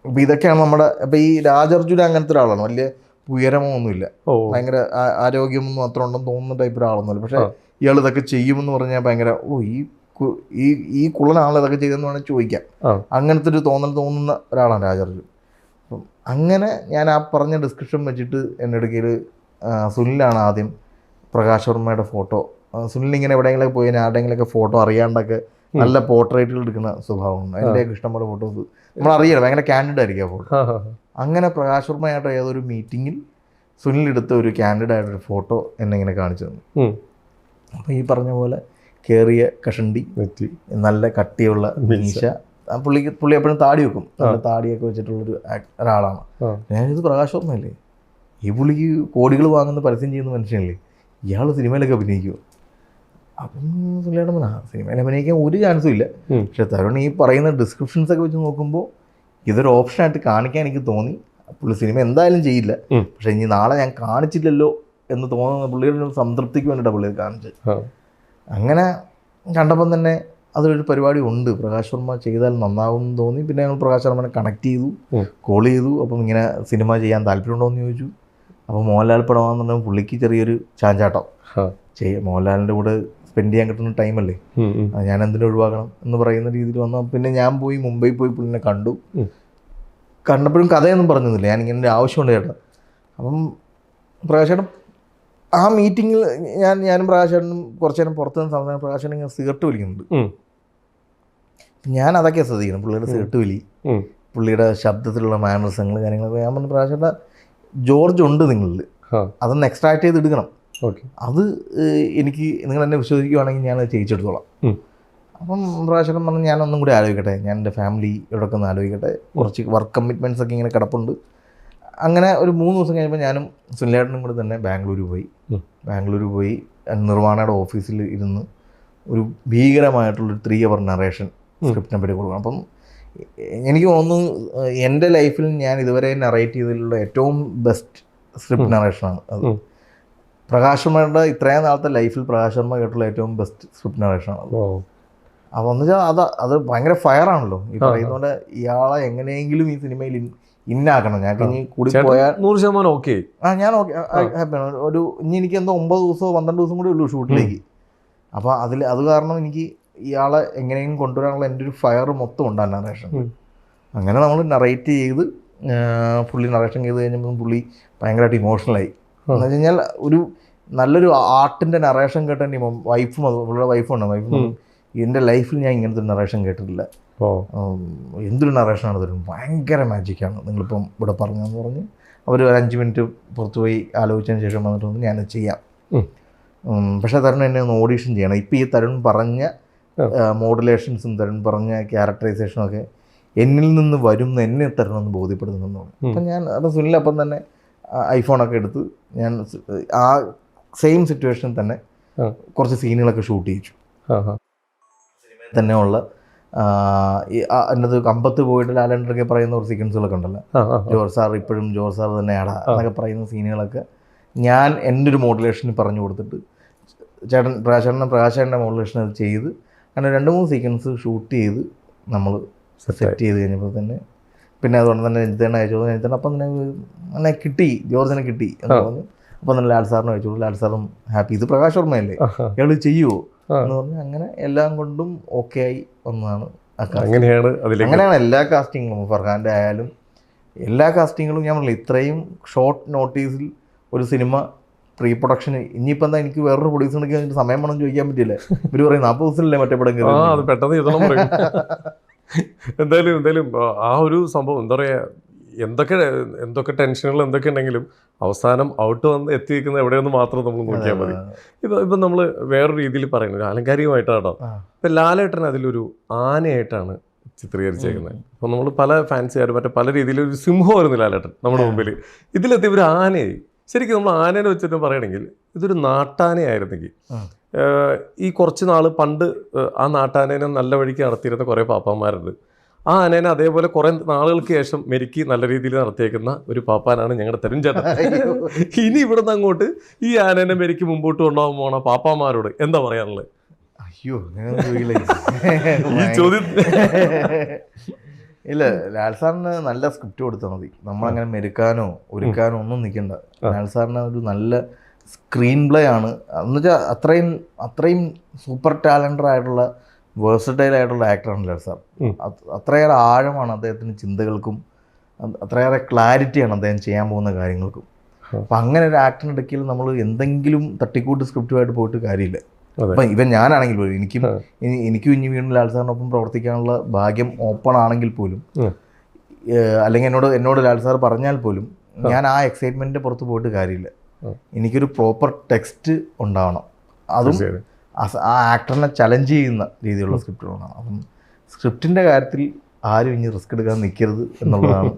അപ്പം ഇതൊക്കെയാണ് നമ്മുടെ. അപ്പം ഈ രാജർജുന അങ്ങനത്തെ ഒരാളാണ്, വലിയ ഉയരമോ ഒന്നുമില്ല, ഭയങ്കര ആരോഗ്യമൊന്നും അത്ര ഉണ്ടെന്ന് തോന്നുന്ന ടൈപ്പ് ഒരാളൊന്നുമില്ല. പക്ഷേ ഇയാൾ ഇതൊക്കെ ചെയ്യുമെന്ന് പറഞ്ഞാൽ ഭയങ്കര ഈ കുള്ളനാണല്ലോ ഇതൊക്കെ ചെയ്തെന്ന് വേണമെങ്കിൽ ചോദിക്കാം. അങ്ങനത്തെ ഒരു തോന്നുന്ന ഒരാളാണ് രാജർജുൻ. അപ്പം അങ്ങനെ ഞാൻ ആ പറഞ്ഞ ഡിസ്ക്രിപ്ഷൻ വെച്ചിട്ട് എൻ്റെ ഇടയ്ക്കിൽ സുനിലാണ് ആദ്യം പ്രകാശ് വർമ്മയുടെ ഫോട്ടോ. സുനിലിങ്ങനെ എവിടെയെങ്കിലൊക്കെ പോയി ആരുടെയെങ്കിലൊക്കെ ഫോട്ടോ അറിയാണ്ടൊക്കെ നല്ല പോർട്രേറ്റുകൾ എടുക്കുന്ന സ്വഭാവമുണ്ട്. അതിൻ്റെയൊക്കെ ഇഷ്ടംപോലെ ഫോട്ടോസ് നമ്മളറിയാം, ഭയങ്കര കാൻഡിഡ് ആയിരിക്കും ആ ഫോട്ടോ. അങ്ങനെ പ്രകാശ് വർമ്മയായിട്ട് ഏതൊരു മീറ്റിങ്ങിൽ സുനിൽ എടുത്ത ഒരു കാൻഡിഡ് ആയിട്ടൊരു ഫോട്ടോ എന്നെ ഇങ്ങനെ കാണിച്ചു തന്നു. അപ്പോൾ ഈ പറഞ്ഞ പോലെ കയറിയ കഷണ്ടി, നല്ല കട്ടിയുള്ള മീശ, പുള്ളി എപ്പോഴും താടി വെക്കും, നല്ല താടിയൊക്കെ വെച്ചിട്ടുള്ളൊരു ഒരാളാണ്. ഞാനിത് പ്രകാശ് വർമ്മയല്ലേ, ഈ പുള്ളിക്ക് കോടികൾ വാങ്ങുന്ന പരസ്യം ചെയ്യുന്ന മനുഷ്യനല്ലേ, ഇയാൾ സിനിമയിലൊക്കെ അഭിനയിക്കുമോ? അപ്പം സുനിലേട്ടൻ സിനിമയിൽ അഭിനയിക്കാൻ ഒരു ചാൻസും ഇല്ല. പക്ഷെ തരുൺ ഈ പറയുന്ന ഡിസ്ക്രിപ്ഷൻസൊക്കെ വെച്ച് നോക്കുമ്പോൾ ഇതൊരു ഓപ്ഷനായിട്ട് കാണിക്കാൻ എനിക്ക് തോന്നി. പുള്ളി സിനിമ എന്തായാലും ചെയ്യില്ല, പക്ഷെ ഇനി നാളെ ഞാൻ കാണിച്ചില്ലല്ലോ എന്ന് തോന്നുന്ന പുള്ളിയുടെ ഒരു സംതൃപ്തിക്ക് വേണ്ടിയിട്ടാണ് പുള്ളി കാണിച്ചത്. അങ്ങനെ കണ്ടപ്പം തന്നെ അതൊരു പരിപാടി ഉണ്ട്, പ്രകാശ് വർമ്മ ചെയ്താൽ നന്നാവും എന്ന് തോന്നി. പിന്നെ ഞങ്ങൾ പ്രകാശ് വർമ്മനെ കണക്ട് ചെയ്തു, കോൾ ചെയ്തു. അപ്പം ഇങ്ങനെ സിനിമ ചെയ്യാൻ താല്പര്യമുണ്ടോ എന്ന് ചോദിച്ചു. അപ്പോൾ മോഹൻലാൽ പടമാണെന്നുണ്ടെങ്കിൽ പുള്ളിക്ക് ചെറിയൊരു ചാഞ്ചാട്ടം, മോഹൻലാലിൻ്റെ കൂടെ സ്പെൻഡ് ചെയ്യാൻ കിട്ടുന്ന ടൈമല്ലേ, ഞാൻ എന്തിനും ഒഴിവാക്കണം എന്ന് പറയുന്ന രീതിയിൽ വന്നു. പിന്നെ ഞാൻ പോയി മുംബൈ പോയി പുള്ളിനെ കണ്ടപ്പോഴും കഥയൊന്നും പറഞ്ഞില്ല, ഞാനിങ്ങനെ ഒരു ആവശ്യമുണ്ട് ചേട്ടാ. അപ്പം പ്രകാശേട്ടൻ ആ മീറ്റിങ്ങിൽ ഞാനും പ്രകാശേട്ടനും കുറച്ച് നേരം പുറത്ത് നിന്ന് സംസാരിക്കാൻ പ്രകാശേട്ടൻ ഇങ്ങനെ സിഗരറ്റ് വലിക്കുന്നുണ്ട്. ഞാൻ അതൊക്കെ ശ്രദ്ധിക്കണം, പുള്ളിയുടെ സിഗരറ്റ് വലി, പുള്ളിയുടെ ശബ്ദത്തിലുള്ള മാനറിസങ്ങൾ കാര്യങ്ങളൊക്കെ. ഞാൻ പറഞ്ഞു പ്രകാശേട്ട ജോർജ് ഉണ്ട് നിങ്ങളിൽ, അതൊന്ന് എക്സ്ട്രാക്ട് ചെയ്ത് എടുക്കണം. അത് എനിക്ക് നിങ്ങൾ എന്നെ വിശ്വസിക്കുകയാണെങ്കിൽ ഞാനത് ചെയ്യിച്ചെടുത്തോളാം. അപ്പം പ്രകാശേട്ടൻ പറഞ്ഞു ഞാനൊന്നും കൂടി ആലോചിക്കട്ടെ, ഞാൻ എൻ്റെ ഫാമിലിയോടൊക്കെ ഒന്ന് ആലോചിക്കട്ടെ, കുറച്ച് വർക്ക് കമ്മിറ്റ്മെൻറ്റ്സ് ഒക്കെ ഇങ്ങനെ കിടപ്പുണ്ട്. അങ്ങനെ ഒരു 3 ദിവസം കഴിഞ്ഞപ്പോൾ ഞാനും സുനിലേട്ടനും കൂടി തന്നെ ബാംഗ്ലൂർ പോയി നിർവാണയുടെ ഓഫീസിൽ ഇരുന്ന് ഒരു ഭീകരമായിട്ടുള്ളൊരു 3 hour നറേഷൻ സ്ക്രിപ്റ്റിനെ പറ്റി കൊടുക്കണം. അപ്പം എനിക്ക് തോന്നുന്നു എൻ്റെ ലൈഫിൽ ഞാൻ ഇതുവരെ നറേറ്റ് ചെയ്തതിലുള്ള ഏറ്റവും ബെസ്റ്റ് സ്ക്രിപ്റ്റ് നറേഷനാണ് അത്. പ്രകാശ് വർമ്മയുടെ ഇത്രയും നാളത്തെ ലൈഫിൽ പ്രകാശ് വർമ്മ കേട്ടുള്ള ഏറ്റവും ബെസ്റ്റ് സ്ക്രിപ്റ്റ് നറേഷനാണ് അത്. അപ്പോൾ എന്ന് വെച്ചാൽ അത് ഭയങ്കര ഫയറാണല്ലോ. ഈ പറയുന്ന പോലെ ഇയാളെ എങ്ങനെയെങ്കിലും ഈ സിനിമയിൽ ഇന്നാക്കണം. ഞാൻ ഇനി കൂടി പോയാൽ 100% ഓക്കെ. ഞാൻ ഓക്കെ ഹാപ്പിയാണ്. ഇനി എനിക്ക് എന്തോ 9 ദിവസമോ 12 ദിവസം കൂടി ഉള്ളൂ ഷൂട്ടിലേക്ക്. അപ്പോൾ അത് കാരണം എനിക്ക് ഇയാളെ എങ്ങനെയും കൊണ്ടുവരാനുള്ള എൻ്റെ ഒരു ഫയർ മൊത്തം ഉണ്ട് ആ നറേഷൻ. അങ്ങനെ നമ്മൾ നറേറ്റ് ചെയ്ത് പുള്ളി നറേഷൻ ചെയ്ത് കഴിഞ്ഞപ്പോൾ പുള്ളി ഭയങ്കരമായിട്ട് ഇമോഷണലായി. എന്ന് വെച്ച് കഴിഞ്ഞാൽ ഒരു നല്ലൊരു ആർട്ടിൻ്റെ നറേഷൻ കേട്ട വൈഫും പുള്ളിയുടെ വൈഫും എൻ്റെ ലൈഫിൽ ഞാൻ ഇങ്ങനത്തെ ഒരു നറേഷൻ കേട്ടിട്ടില്ല. എന്തൊരു നറേഷനാണ് തരും, ഭയങ്കര മാജിക്കാണ് നിങ്ങളിപ്പം ഇവിടെ പറഞ്ഞതെന്ന് പറഞ്ഞ് അവർ ഒരു 5 മിനിറ്റ് പുറത്ത് പോയി ആലോചിച്ചതിന് ശേഷം വന്നിട്ട് വന്ന് ഞാനത് ചെയ്യാം. പക്ഷേ തരുൺ എന്നെ ഒന്ന് ഓഡീഷൻ ചെയ്യണം. ഇപ്പം ഈ തരുൺ പറഞ്ഞ മോഡുലേഷൻസും തരുൺ പറഞ്ഞ ക്യാരക്ടറൈസേഷനും ഒക്കെ എന്നിൽ നിന്ന് വരും എന്നെ തരുൺ ഒന്ന് ബോധ്യപ്പെടുത്തുന്നു. അപ്പം ഞാൻ അപ്പം സുനിൽ അപ്പം തന്നെ ഐഫോണൊക്കെ എടുത്ത് ഞാൻ ആ സെയിം സിറ്റുവേഷനിൽ തന്നെ കുറച്ച് സീനുകളൊക്കെ ഷൂട്ട് ചെയ്യിച്ചു. സിനിമയിൽ തന്നെ ഉള്ള എൻ്റെ കമ്പത്ത് പോയിട്ട് ലാലേട്ടനൊക്കെ പറയുന്ന ഒരു സീക്വൻസുകളൊക്കെ ഉണ്ടല്ലോ, ജോർജ് സാർ ഇപ്പോഴും ജോർജ് സാർ തന്നെയാടാ എന്നൊക്കെ പറയുന്ന സീനുകളൊക്കെ ഞാൻ എൻ്റെ ഒരു മോഡുലേഷന് പറഞ്ഞു കൊടുത്തിട്ട് പ്രകാശേട്ടൻ്റെ മോഡുലേഷൻ അത് ചെയ്ത് അങ്ങനെ 2-3 സീക്വൻസ് ഷൂട്ട് ചെയ്ത് നമ്മൾ സെറ്റ് ചെയ്ത് കഴിഞ്ഞപ്പോൾ തന്നെ പിന്നെ അതുകൊണ്ട് തന്നെ രഞ്ജിത്തേണ്ണ അയച്ചു. അപ്പം തന്നെ എന്നെ കിട്ടി, ജോർജിനെ കിട്ടി എന്ന് പറഞ്ഞു. അപ്പം തന്നെ ലാൽ സാറിനെ അയച്ചു. ലാൽ സാറും ഹാപ്പി, ഇത് പ്രകാശ് വർമ്മയല്ലേ ഇയാൾ ചെയ്യുമോ എന്ന് പറഞ്ഞ് അങ്ങനെ എല്ലാം കൊണ്ടും ഓക്കെ ആയി വന്നതാണ്. അങ്ങനെയാണ് എല്ലാ കാസ്റ്റിങ്ങും, ഫർഹാൻ്റെ ആയാലും എല്ലാ കാസ്റ്റിങ്ങുകളും. ഞാൻ പറഞ്ഞില്ല ഇത്രയും ഷോർട്ട് നോട്ടീസിൽ ഒരു സിനിമ പ്രീ പ്രൊഡക്ഷൻ. ഇനിയിപ്പോൾ എന്താ എനിക്ക് വേറൊരു പ്രൊഡ്യൂസറിന് സമയം വേണമെന്ന് ചോദിക്കാൻ പറ്റില്ല. ഇവർ പറയും 40 ദിവസത്തിലല്ലേ മറ്റേ പടം കയറി, അത് പെട്ടെന്ന് എന്തായാലും ആ ഒരു സംഭവം എന്താ പറയുക, എന്തൊക്കെ ടെൻഷനുകൾ എന്തൊക്കെ ഉണ്ടെങ്കിലും അവസാനം ഔട്ട് വന്ന് എത്തിയിരിക്കുന്നത് എവിടെയെന്ന് മാത്രം നമ്മൾ നോക്കിയാൽ മതി. ഇപ്പം നമ്മൾ വേറൊരു രീതിയിൽ പറയുന്നത് ആലങ്കാരികമായിട്ടാണോ, ഇപ്പം ലാലേട്ടൻ അതിലൊരു ആനയായിട്ടാണ് ചിത്രീകരിച്ചേക്കുന്നത്. അപ്പം നമ്മൾ പല ഫാൻസുകാരും മറ്റേ പല രീതിയിലൊരു സിംഹമായിരുന്നു ലാലേട്ടൻ നമ്മുടെ മുമ്പിൽ. ഇതിലെത്തി ഒരു ആനയായി. ശരിക്കും നമ്മൾ ആനേനെ വെച്ചിട്ട് പറയണമെങ്കിൽ ഇതൊരു നാട്ടാനയായിരുന്നെങ്കിൽ, ഈ കുറച്ച് നാൾ പണ്ട് ആ നാട്ടാനേനെ നല്ല വഴിക്ക് നടത്തിയിരുന്ന കുറേ പാപ്പാന്മാരുണ്ട്. ആ ആനേനെ അതേപോലെ കുറേ നാളുകൾക്ക് ശേഷം മെരുക്കി നല്ല രീതിയിൽ നടത്തിയേക്കുന്ന ഒരു പാപ്പാനാണ് ഞങ്ങളുടെ തരുൺ ചേട്ടൻ. ഇനി ഇവിടുന്ന് അങ്ങോട്ട് ഈ ആനേനെ മെരുക്കി മുമ്പോട്ട് കൊണ്ടുപോകാൻ പോണ പാപ്പാന്മാരോട് എന്താ പറയാനുള്ളത്? അയ്യോ ഈ ചോദ്യം ഇല്ല, ലാൽ സാറിന് നല്ല സ്ക്രിപ്റ്റ് കൊടുത്താൽ മതി. നമ്മളങ്ങനെ മെരുക്കാനോ ഒരുക്കാനോ ഒന്നും നിൽക്കണ്ട. ലാൽ സാറിന് ഒരു നല്ല സ്ക്രീൻ പ്ലേ ആണ്. എന്നുവെച്ചാൽ അത്രയും സൂപ്പർ ടാലൻറ്റഡ് ആയിട്ടുള്ള വേഴ്സറ്റൈൽ ആയിട്ടുള്ള ആക്ടറാണ് ലാൽ സാർ. അത്രയേറെ ആഴമാണ് അദ്ദേഹത്തിന് ചിന്തകൾക്കും, അത്രയേറെ ക്ലാരിറ്റിയാണ് അദ്ദേഹം ചെയ്യാൻ പോകുന്ന കാര്യങ്ങൾക്കും. അപ്പം അങ്ങനെ ഒരു ആക്ടറിന് ഇടയ്ക്കിൽ നമ്മൾ എന്തെങ്കിലും തട്ടിക്കൂട്ട് സ്ക്രിപ്റ്റുമായിട്ട് പോയിട്ട് കാര്യമില്ല. അപ്പം ഇവൻ ഞാനാണെങ്കിൽ പോലും എനിക്കും ഇനി വീണ്ടും ലാൽ സാറിനൊപ്പം പ്രവർത്തിക്കാനുള്ള ഭാഗ്യം ഓപ്പൺ ആണെങ്കിൽ പോലും, അല്ലെങ്കിൽ എന്നോട് ലാൽ സാർ പറഞ്ഞാൽ പോലും ഞാൻ ആ എക്സൈറ്റ്മെൻറ്റിൻ്റെ പുറത്ത് പോയിട്ട് കാര്യമില്ല. എനിക്കൊരു പ്രോപ്പർ ടെക്സ്റ്റ് ഉണ്ടാവണം. അതും ആ ആക്ടറിനെ ചലഞ്ച് ചെയ്യുന്ന രീതിയിലുള്ള സ്ക്രിപ്റ്റുകളാണ്. അപ്പം സ്ക്രിപ്റ്റിൻ്റെ കാര്യത്തിൽ ആരും ഇനി റിസ്ക് എടുക്കാൻ നിൽക്കരുത് എന്നുള്ളതാണ്.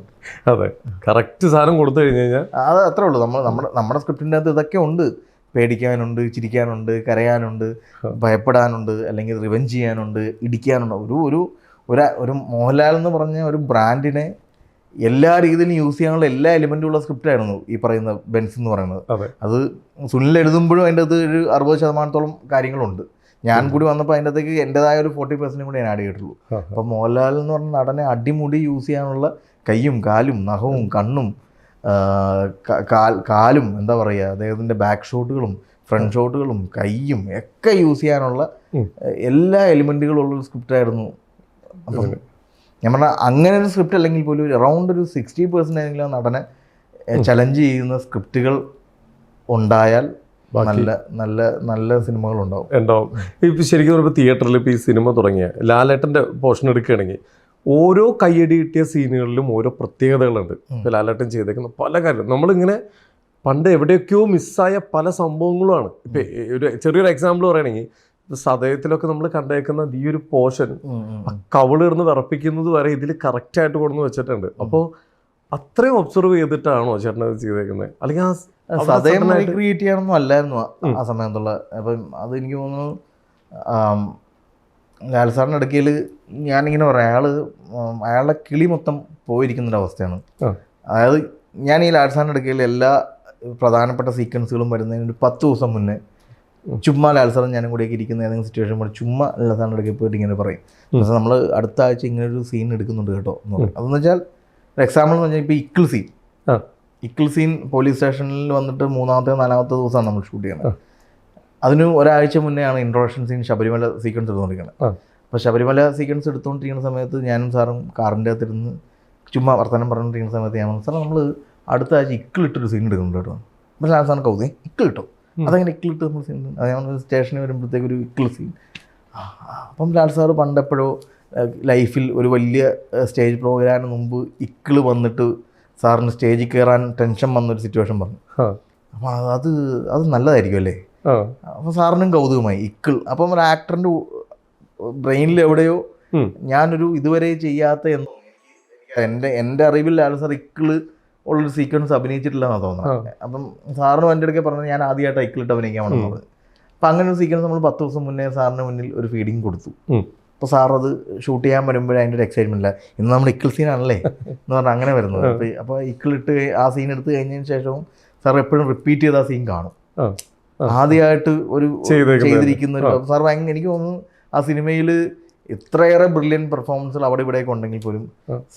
അതെ, കറക്റ്റ് സാധനം കൊടുത്തു കഴിഞ്ഞ് കഴിഞ്ഞാൽ അത് അത്രേ ഉള്ളൂ. നമ്മുടെ സ്ക്രിപ്റ്റിൻ്റെ അകത്ത് ഇതൊക്കെ ഉണ്ട്. പേടിക്കാനുണ്ട്, ചിരിക്കാനുണ്ട്, കരയാനുണ്ട്, ഭയപ്പെടാനുണ്ട്, അല്ലെങ്കിൽ റിവെഞ്ച് ചെയ്യാനുണ്ട്, ഇടിക്കാനുണ്ട്. ഒരു മോഹൻലാൽ എന്ന് പറഞ്ഞ ഒരു ബ്രാൻഡിനെ എല്ലാ രീതിയിലും യൂസ് ചെയ്യാനുള്ള എല്ലാ എലിമെൻറ്റുള്ള സ്ക്രിപ്റ്റായിരുന്നു ഈ പറയുന്ന ബെൻസ് എന്ന് പറയുന്നത്. അത് സുനിൽ എഴുതുമ്പോഴും അതിൻ്റെ അകത്ത് ഒരു 60% കാര്യങ്ങളുണ്ട്. ഞാൻ കൂടി വന്നപ്പോൾ അതിൻ്റെ അകത്തേക്ക് എൻ്റെതായ ഒരു 40% കൂടി ഞാൻ ആഡ് ചെയ്തിട്ടുള്ളൂ. അപ്പോൾ മോഹൻലാൽ എന്ന് പറഞ്ഞ നടനെ അടിമുടി യൂസ് ചെയ്യാനുള്ള കയ്യും കാലും നഖവും കണ്ണും കാലും എന്താ പറയുക, അദ്ദേഹത്തിൻ്റെ ബാക്ക് ഷോട്ടുകളും ഫ്രണ്ട് ഷോട്ടുകളും കയ്യും ഒക്കെ യൂസ് ചെയ്യാനുള്ള എല്ലാ എലിമെൻറ്റുകളുള്ളൊരു സ്ക്രിപ്റ്റായിരുന്നു. അപ്പം ഞാൻ പറഞ്ഞാൽ അങ്ങനെ ഒരു സ്ക്രിപ്റ്റ് അല്ലെങ്കിൽ പോലും അറൗണ്ട് ഒരു 60% ആണെങ്കിലും ആ നടനെ ചലഞ്ച് ചെയ്യുന്ന സ്ക്രിപ്റ്റുകൾ ഉണ്ടായാൽ നല്ല നല്ല നല്ല സിനിമകൾ ഉണ്ടാവും. ഇപ്പം ശരിക്കും പറയുമ്പോൾ തിയേറ്ററിൽ ഇപ്പോൾ ഈ സിനിമ തുടങ്ങിയ ലാലേട്ടൻ്റെ പോർഷൻ എടുക്കുകയാണെങ്കിൽ ഓരോ കയ്യടി കിട്ടിയ സീനുകളിലും ഓരോ പ്രത്യേകതകളുണ്ട്. ഇപ്പോൾ ലാലേട്ടൻ ചെയ്തേക്കുന്ന പല കാര്യം നമ്മളിങ്ങനെ പണ്ട് എവിടെയൊക്കെയോ മിസ്സായ പല സംഭവങ്ങളുമാണ്. ഇപ്പം ഒരു ചെറിയൊരു എക്സാമ്പിൾ പറയുകയാണെങ്കിൽ സദയത്തിലൊക്കെ നമ്മൾ കണ്ടേക്കുന്ന ഈ ഒരു പോർഷൻ കവിളിർന്ന് വിറപ്പിക്കുന്നത് വരെ ഇതിൽ കറക്റ്റായിട്ട് കൊണ്ടു വെച്ചിട്ടുണ്ട്. അപ്പോൾ അത്രയും ഒബ്സർവ് ചെയ്തിട്ടാണോ ചേട്ടൻ അത് ചെയ്തേക്കുന്നത്? അല്ലെങ്കിൽ ആ സദയം റീക്രിയേറ്റ് ചെയ്യാനൊന്നും അല്ലായിരുന്നു ആ സമയത്തുള്ള. അപ്പം അതെനിക്ക് തോന്നുന്നു ലാൽ സാറിൻ്റെ ഇടയ്ക്കിൽ ഞാനിങ്ങനെ പറയാം, അയാളുടെ കിളി മൊത്തം പോയിരിക്കുന്നൊരവസ്ഥയാണ്. അതായത് ഞാൻ ഈ ലാൽ സാറിൻ്റെ ഇടയ്ക്കിൽ എല്ലാ പ്രധാനപ്പെട്ട സീക്വൻസുകളും വരുന്നതിന് ഒരു 10 ദിവസം മുന്നേ ചുമ്മാ ലാൽ സാറും ഞാനും കൂടെയൊക്കെ ഇരിക്കുന്ന ഏതെങ്കിലും സിറ്റുവേഷൻ പോലെ ചുമ്മാ ലാൽ സാറിൻ്റെ ഇടയ്ക്ക് പോയിട്ട് ഇങ്ങനെ പറയും, പക്ഷേ നമ്മൾ അടുത്ത ആഴ്ച ഇങ്ങനൊരു സീൻ എടുക്കുന്നുണ്ട് കേട്ടോ എന്ന് പറയും. അതെന്ന് വെച്ചാൽ ഒരു എക്സാമ്പിൾ എന്ന് പറഞ്ഞാൽ ഇപ്പോൾ ഇക്കിൾ സീൻ പോലീസ് സ്റ്റേഷനിൽ വന്നിട്ട് 3-ാമത്തെ 4-ാമത്തെ ദിവസമാണ് നമ്മൾ ഷൂട്ട് ചെയ്യണത്. അതിന് ഒരാഴ്ച മുന്നേ ആണ് ഇൻട്രൊഡക്ഷൻ സീൻ ശബരിമല സീക്വൻസ് എടുത്തുകൊണ്ടിരിക്കുന്നത്. അപ്പോൾ ശബരിമല സീക്വൻസ് എടുത്തുകൊണ്ടിരിക്കുന്ന സമയത്ത് ഞാനും സാറും കാറിൻ്റെ അകത്തിരുന്ന് ചുമ്മാ വർത്തമാനം പറഞ്ഞുകൊണ്ടിരിക്കുന്ന സമയത്ത് ഞാൻ സാർ നമ്മൾ അടുത്ത ആഴ്ച ഇക്കിളിട്ടൊരു സീൻ എടുക്കുന്നുണ്ട് കേട്ടോ. പക്ഷേ ലാൽ സാറിന് കൗതുകം ഇക്കിളിട്ടോ, അതങ്ങനെ ഇക്കിളിട്ട് നമ്മൾ സീൻ അതേപോലെ സ്റ്റേഷനിൽ വരുമ്പോഴത്തേക്ക് ഒരു ഇക്കിൾ സീൻ. അപ്പം ലാൽ സാറ് പണ്ടെപ്പോഴോ ലൈഫിൽ ഒരു വലിയ സ്റ്റേജ് പ്രോഗ്രാമിന് മുമ്പ് ഇക്കിള് വന്നിട്ട് സാറിന് സ്റ്റേജിൽ കയറാൻ ടെൻഷൻ വന്നൊരു സിറ്റുവേഷൻ പറഞ്ഞു. അപ്പം അത് നല്ലതായിരിക്കും അല്ലേ? അപ്പം സാറിനും കൗതുകമായി ഇക്കിൾ. അപ്പം ഒരു ആക്ടറിൻ്റെ ബ്രെയിനിൽ എവിടെയോ ഞാനൊരു ഇതുവരെ ചെയ്യാത്ത എൻ്റെ അറിവിൽ ലാൽ സാർ ഇക്കിള് ഉള്ളൊരു സീക്വൻസ് അഭിനയിച്ചിട്ടില്ലെന്നാണ് തോന്നുന്നത്. അപ്പം സാറിനും എൻ്റെ ഇടയ്ക്ക് പറഞ്ഞത് ഞാൻ ആദ്യമായിട്ട് ഇക്കിളിട്ട് അഭിനയിക്കാൻ വേണമെന്നത്. അപ്പം അങ്ങനെ ഒരു സീക്വൻസ് നമ്മൾ 10 ദിവസം മുന്നേ സാറിന് മുന്നിൽ ഒരു ഫീഡിങ് കൊടുത്തു. അപ്പോൾ സാർ അത് ഷൂട്ട് ചെയ്യാൻ വരുമ്പോഴേ അതിൻ്റെ ഒരു എക്സൈറ്റ്മെൻറ്റ് ഇല്ല, ഇന്ന് നമ്മൾ ഇക്കിൾ സീനാണല്ലേ എന്ന് പറഞ്ഞാൽ അങ്ങനെ വരുന്നത്. അപ്പോൾ ഇക്കിളിട്ട് ആ സീൻ എടുത്ത് കഴിഞ്ഞതിന് ശേഷവും സാർ എപ്പോഴും റിപ്പീറ്റ് ചെയ്ത് ആ സീൻ കാണും. ആദ്യമായിട്ട് ഒരു ചെയ്തിരിക്കുന്ന ഒരു സാർ ഭയങ്കര എനിക്ക് തോന്നുന്നു ആ സിനിമയിൽ ഇത്രയേറെ ബ്രില്യൻ പെർഫോമൻസുകൾ അവിടെ ഇവിടെയൊക്കെ ഉണ്ടെങ്കിൽ പോലും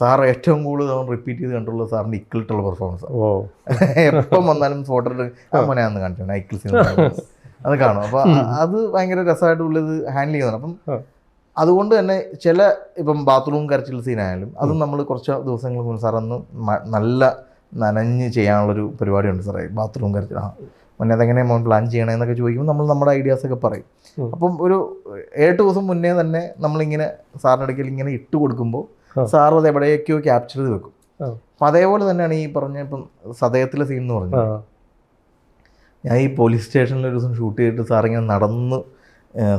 സാർ ഏറ്റവും കൂടുതൽ അവൻ റിപ്പീറ്റ് ചെയ്ത് കണ്ടുള്ള സാറിൻ്റെ ഇക്കിളിട്ടുള്ള പെർഫോമൻസ്. എപ്പം വന്നാലും ഫോട്ടോ മോനെയാന്ന് കാണിച്ചു ഇക്കിൾ സീൻ അത് കാണും. അപ്പോൾ അത് ഭയങ്കര രസമായിട്ടുള്ളത് ഹാൻഡിൽ ചെയ്യുന്നതാണ്. അപ്പം അതുകൊണ്ട് തന്നെ ചില ഇപ്പം ബാത്റൂം കരച്ചിൽ സീനായാലും അതും നമ്മൾ കുറച്ച് ദിവസങ്ങൾക്ക് മുമ്പ് സാർ അന്ന് നല്ല നനഞ്ഞ് ചെയ്യാനുള്ളൊരു പരിപാടിയുണ്ട് സാറേ. ബാത്റൂം കരച്ചിൽ മുന്നേ അതെങ്ങനെ മോൻ പ്ലാൻ ചെയ്യണമെന്നൊക്കെ ചോദിക്കുമ്പോൾ നമ്മൾ നമ്മുടെ ഐഡിയാസൊക്കെ പറയും. അപ്പം ഒരു 7 ദിവസം മുന്നേ തന്നെ നമ്മളിങ്ങനെ സാറിൻ്റെ ഇടയ്ക്ക് ഇങ്ങനെ ഇട്ട് കൊടുക്കുമ്പോൾ സാർ അത് എവിടെയൊക്കെയോ ക്യാപ്ചർ ചെയ്ത് വെക്കും. അപ്പം അതേപോലെ തന്നെയാണ് ഈ പറഞ്ഞ ഇപ്പം സതയത്തിലെ സീൻ എന്ന് പറഞ്ഞത്. ഞാൻ ഈ പോലീസ് സ്റ്റേഷനിൽ ഒരു ദിവസം ഷൂട്ട് ചെയ്തിട്ട് സാറിങ്ങനെ നടന്ന്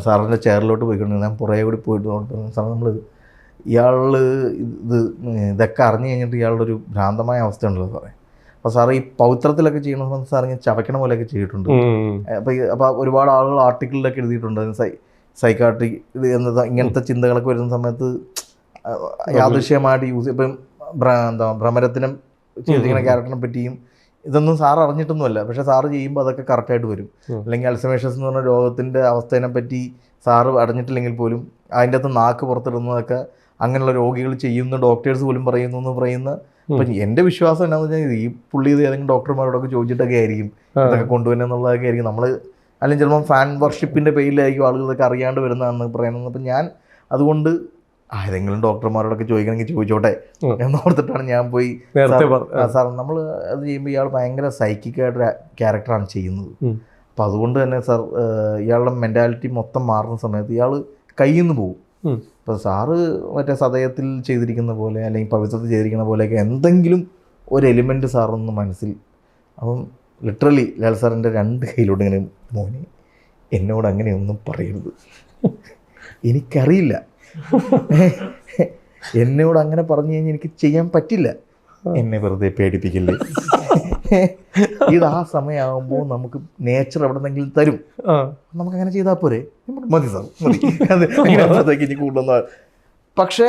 സാറിൻ്റെ ചെയറിലോട്ട് പോയിക്കൊണ്ടിരുന്നു. ഞാൻ പുറകെ കൂടി പോയിട്ട് സാർ നമ്മൾ ഇതൊക്കെ അറിഞ്ഞു കഴിഞ്ഞിട്ട് ഇയാളുടെ ഒരു ഭ്രാന്തമായ അവസ്ഥ ഉണ്ടല്ലോ സാറേ. അപ്പോൾ സാറ് ഈ പൗത്രത്തിലൊക്കെ ചെയ്യണ സമയത്ത് സാറിങ്ങനെ ചവയ്ക്കണ പോലെയൊക്കെ ചെയ്തിട്ടുണ്ട്. അപ്പോൾ ഒരുപാട് ആളുകൾ ആർട്ടിക്കിളിലൊക്കെ എഴുതിയിട്ടുണ്ട് സൈക്കാട്രിക് എന്നത് ഇങ്ങനത്തെ ചിന്തകളൊക്കെ വരുന്ന സമയത്ത് യാദൃശ്യമായിട്ട് യൂസ് ഇപ്പം ഭ്രമരത്തിനും ചെയ്തിരിക്കുന്ന ക്യാരക്ടറിനെ പറ്റിയും ഇതൊന്നും സാർ അറിഞ്ഞിട്ടൊന്നുമല്ല, പക്ഷേ സാറ് ചെയ്യുമ്പോൾ അതൊക്കെ കറക്റ്റായിട്ട് വരും. അല്ലെങ്കിൽ അൽസമേഷ്യസ് എന്ന് പറഞ്ഞ രോഗത്തിൻ്റെ അവസ്ഥേനെ പറ്റി സാറ് അറിഞ്ഞിട്ടില്ലെങ്കിൽ പോലും അതിൻ്റെ അകത്ത് നാക്ക് പുറത്തിടുന്നതൊക്കെ അങ്ങനെയുള്ള രോഗികൾ ചെയ്യുന്ന ഡോക്ടേഴ്സ് പോലും പറയുന്നു എന്ന് പറയുന്ന. അപ്പം എൻ്റെ വിശ്വാസം എന്താണെന്ന് വെച്ചാൽ ഈ പുള്ളി ഇത് ഏതെങ്കിലും ഡോക്ടർമാരോടൊക്കെ ചോദിച്ചിട്ടൊക്കെ ആയിരിക്കും ഇതൊക്കെ കൊണ്ടുവരുന്നുള്ളതൊക്കെ ആയിരിക്കും. നമ്മൾ അല്ലെങ്കിൽ ചിലപ്പം ഫാൻ വർഷിപ്പിൻ്റെ പേരിലായിരിക്കും ആളുകൾ ഇതൊക്കെ അറിയാണ്ട് വരുന്നതെന്ന് പറയുന്നത്. അപ്പം ഞാൻ അതുകൊണ്ട് ഏതെങ്കിലും ഡോക്ടർമാരോടൊക്കെ ചോദിക്കണമെങ്കിൽ ചോദിച്ചോട്ടെ എന്നോർത്തിട്ടാണ് ഞാൻ പോയി. സാർ നമ്മൾ അത് ചെയ്യുമ്പോൾ ഇയാൾ ഭയങ്കര സൈക്കിക്കായിട്ടൊരു ക്യാരക്ടറാണ് ചെയ്യുന്നത്. അപ്പം അതുകൊണ്ട് തന്നെ സാർ ഇയാളുടെ മെൻറ്റാലിറ്റി മൊത്തം മാറുന്ന സമയത്ത് ഇയാൾ കയ്യിൽ നിന്ന് പോകും. ഇപ്പോൾ സാറ് മറ്റേ സതയത്തിൽ ചെയ്തിരിക്കുന്ന പോലെ അല്ലെങ്കിൽ പവിത്രത്തിൽ ചെയ്തിരിക്കുന്ന പോലെയൊക്കെ എന്തെങ്കിലും ഒരു എലിമെൻറ്റ് സാറൊന്ന് മനസ്സിൽ. അപ്പം ലിറ്ററലി ലാൽ സാറിൻ്റെ 2 കയ്യിലോട്ട് ഇങ്ങനെ മോനെ എന്നോട് അങ്ങനെയൊന്നും പറയരുത്, എനിക്കറിയില്ല, എന്നോട് അങ്ങനെ പറഞ്ഞു കഴിഞ്ഞാൽ എനിക്ക് ചെയ്യാൻ പറ്റില്ല, എന്നെ വെറുതെ പേടിപ്പിക്കില്ലേ. ഇത് ആ സമയമാകുമ്പോൾ നമുക്ക് നേച്ചർ എവിടെ നിന്നെങ്കിലും തരും, നമുക്കങ്ങനെ ചെയ്താൽ പോരെ, മതി സാർ മതി, അതിനകത്തേക്ക് ഇനി കൂടുതലൊന്നും. പക്ഷേ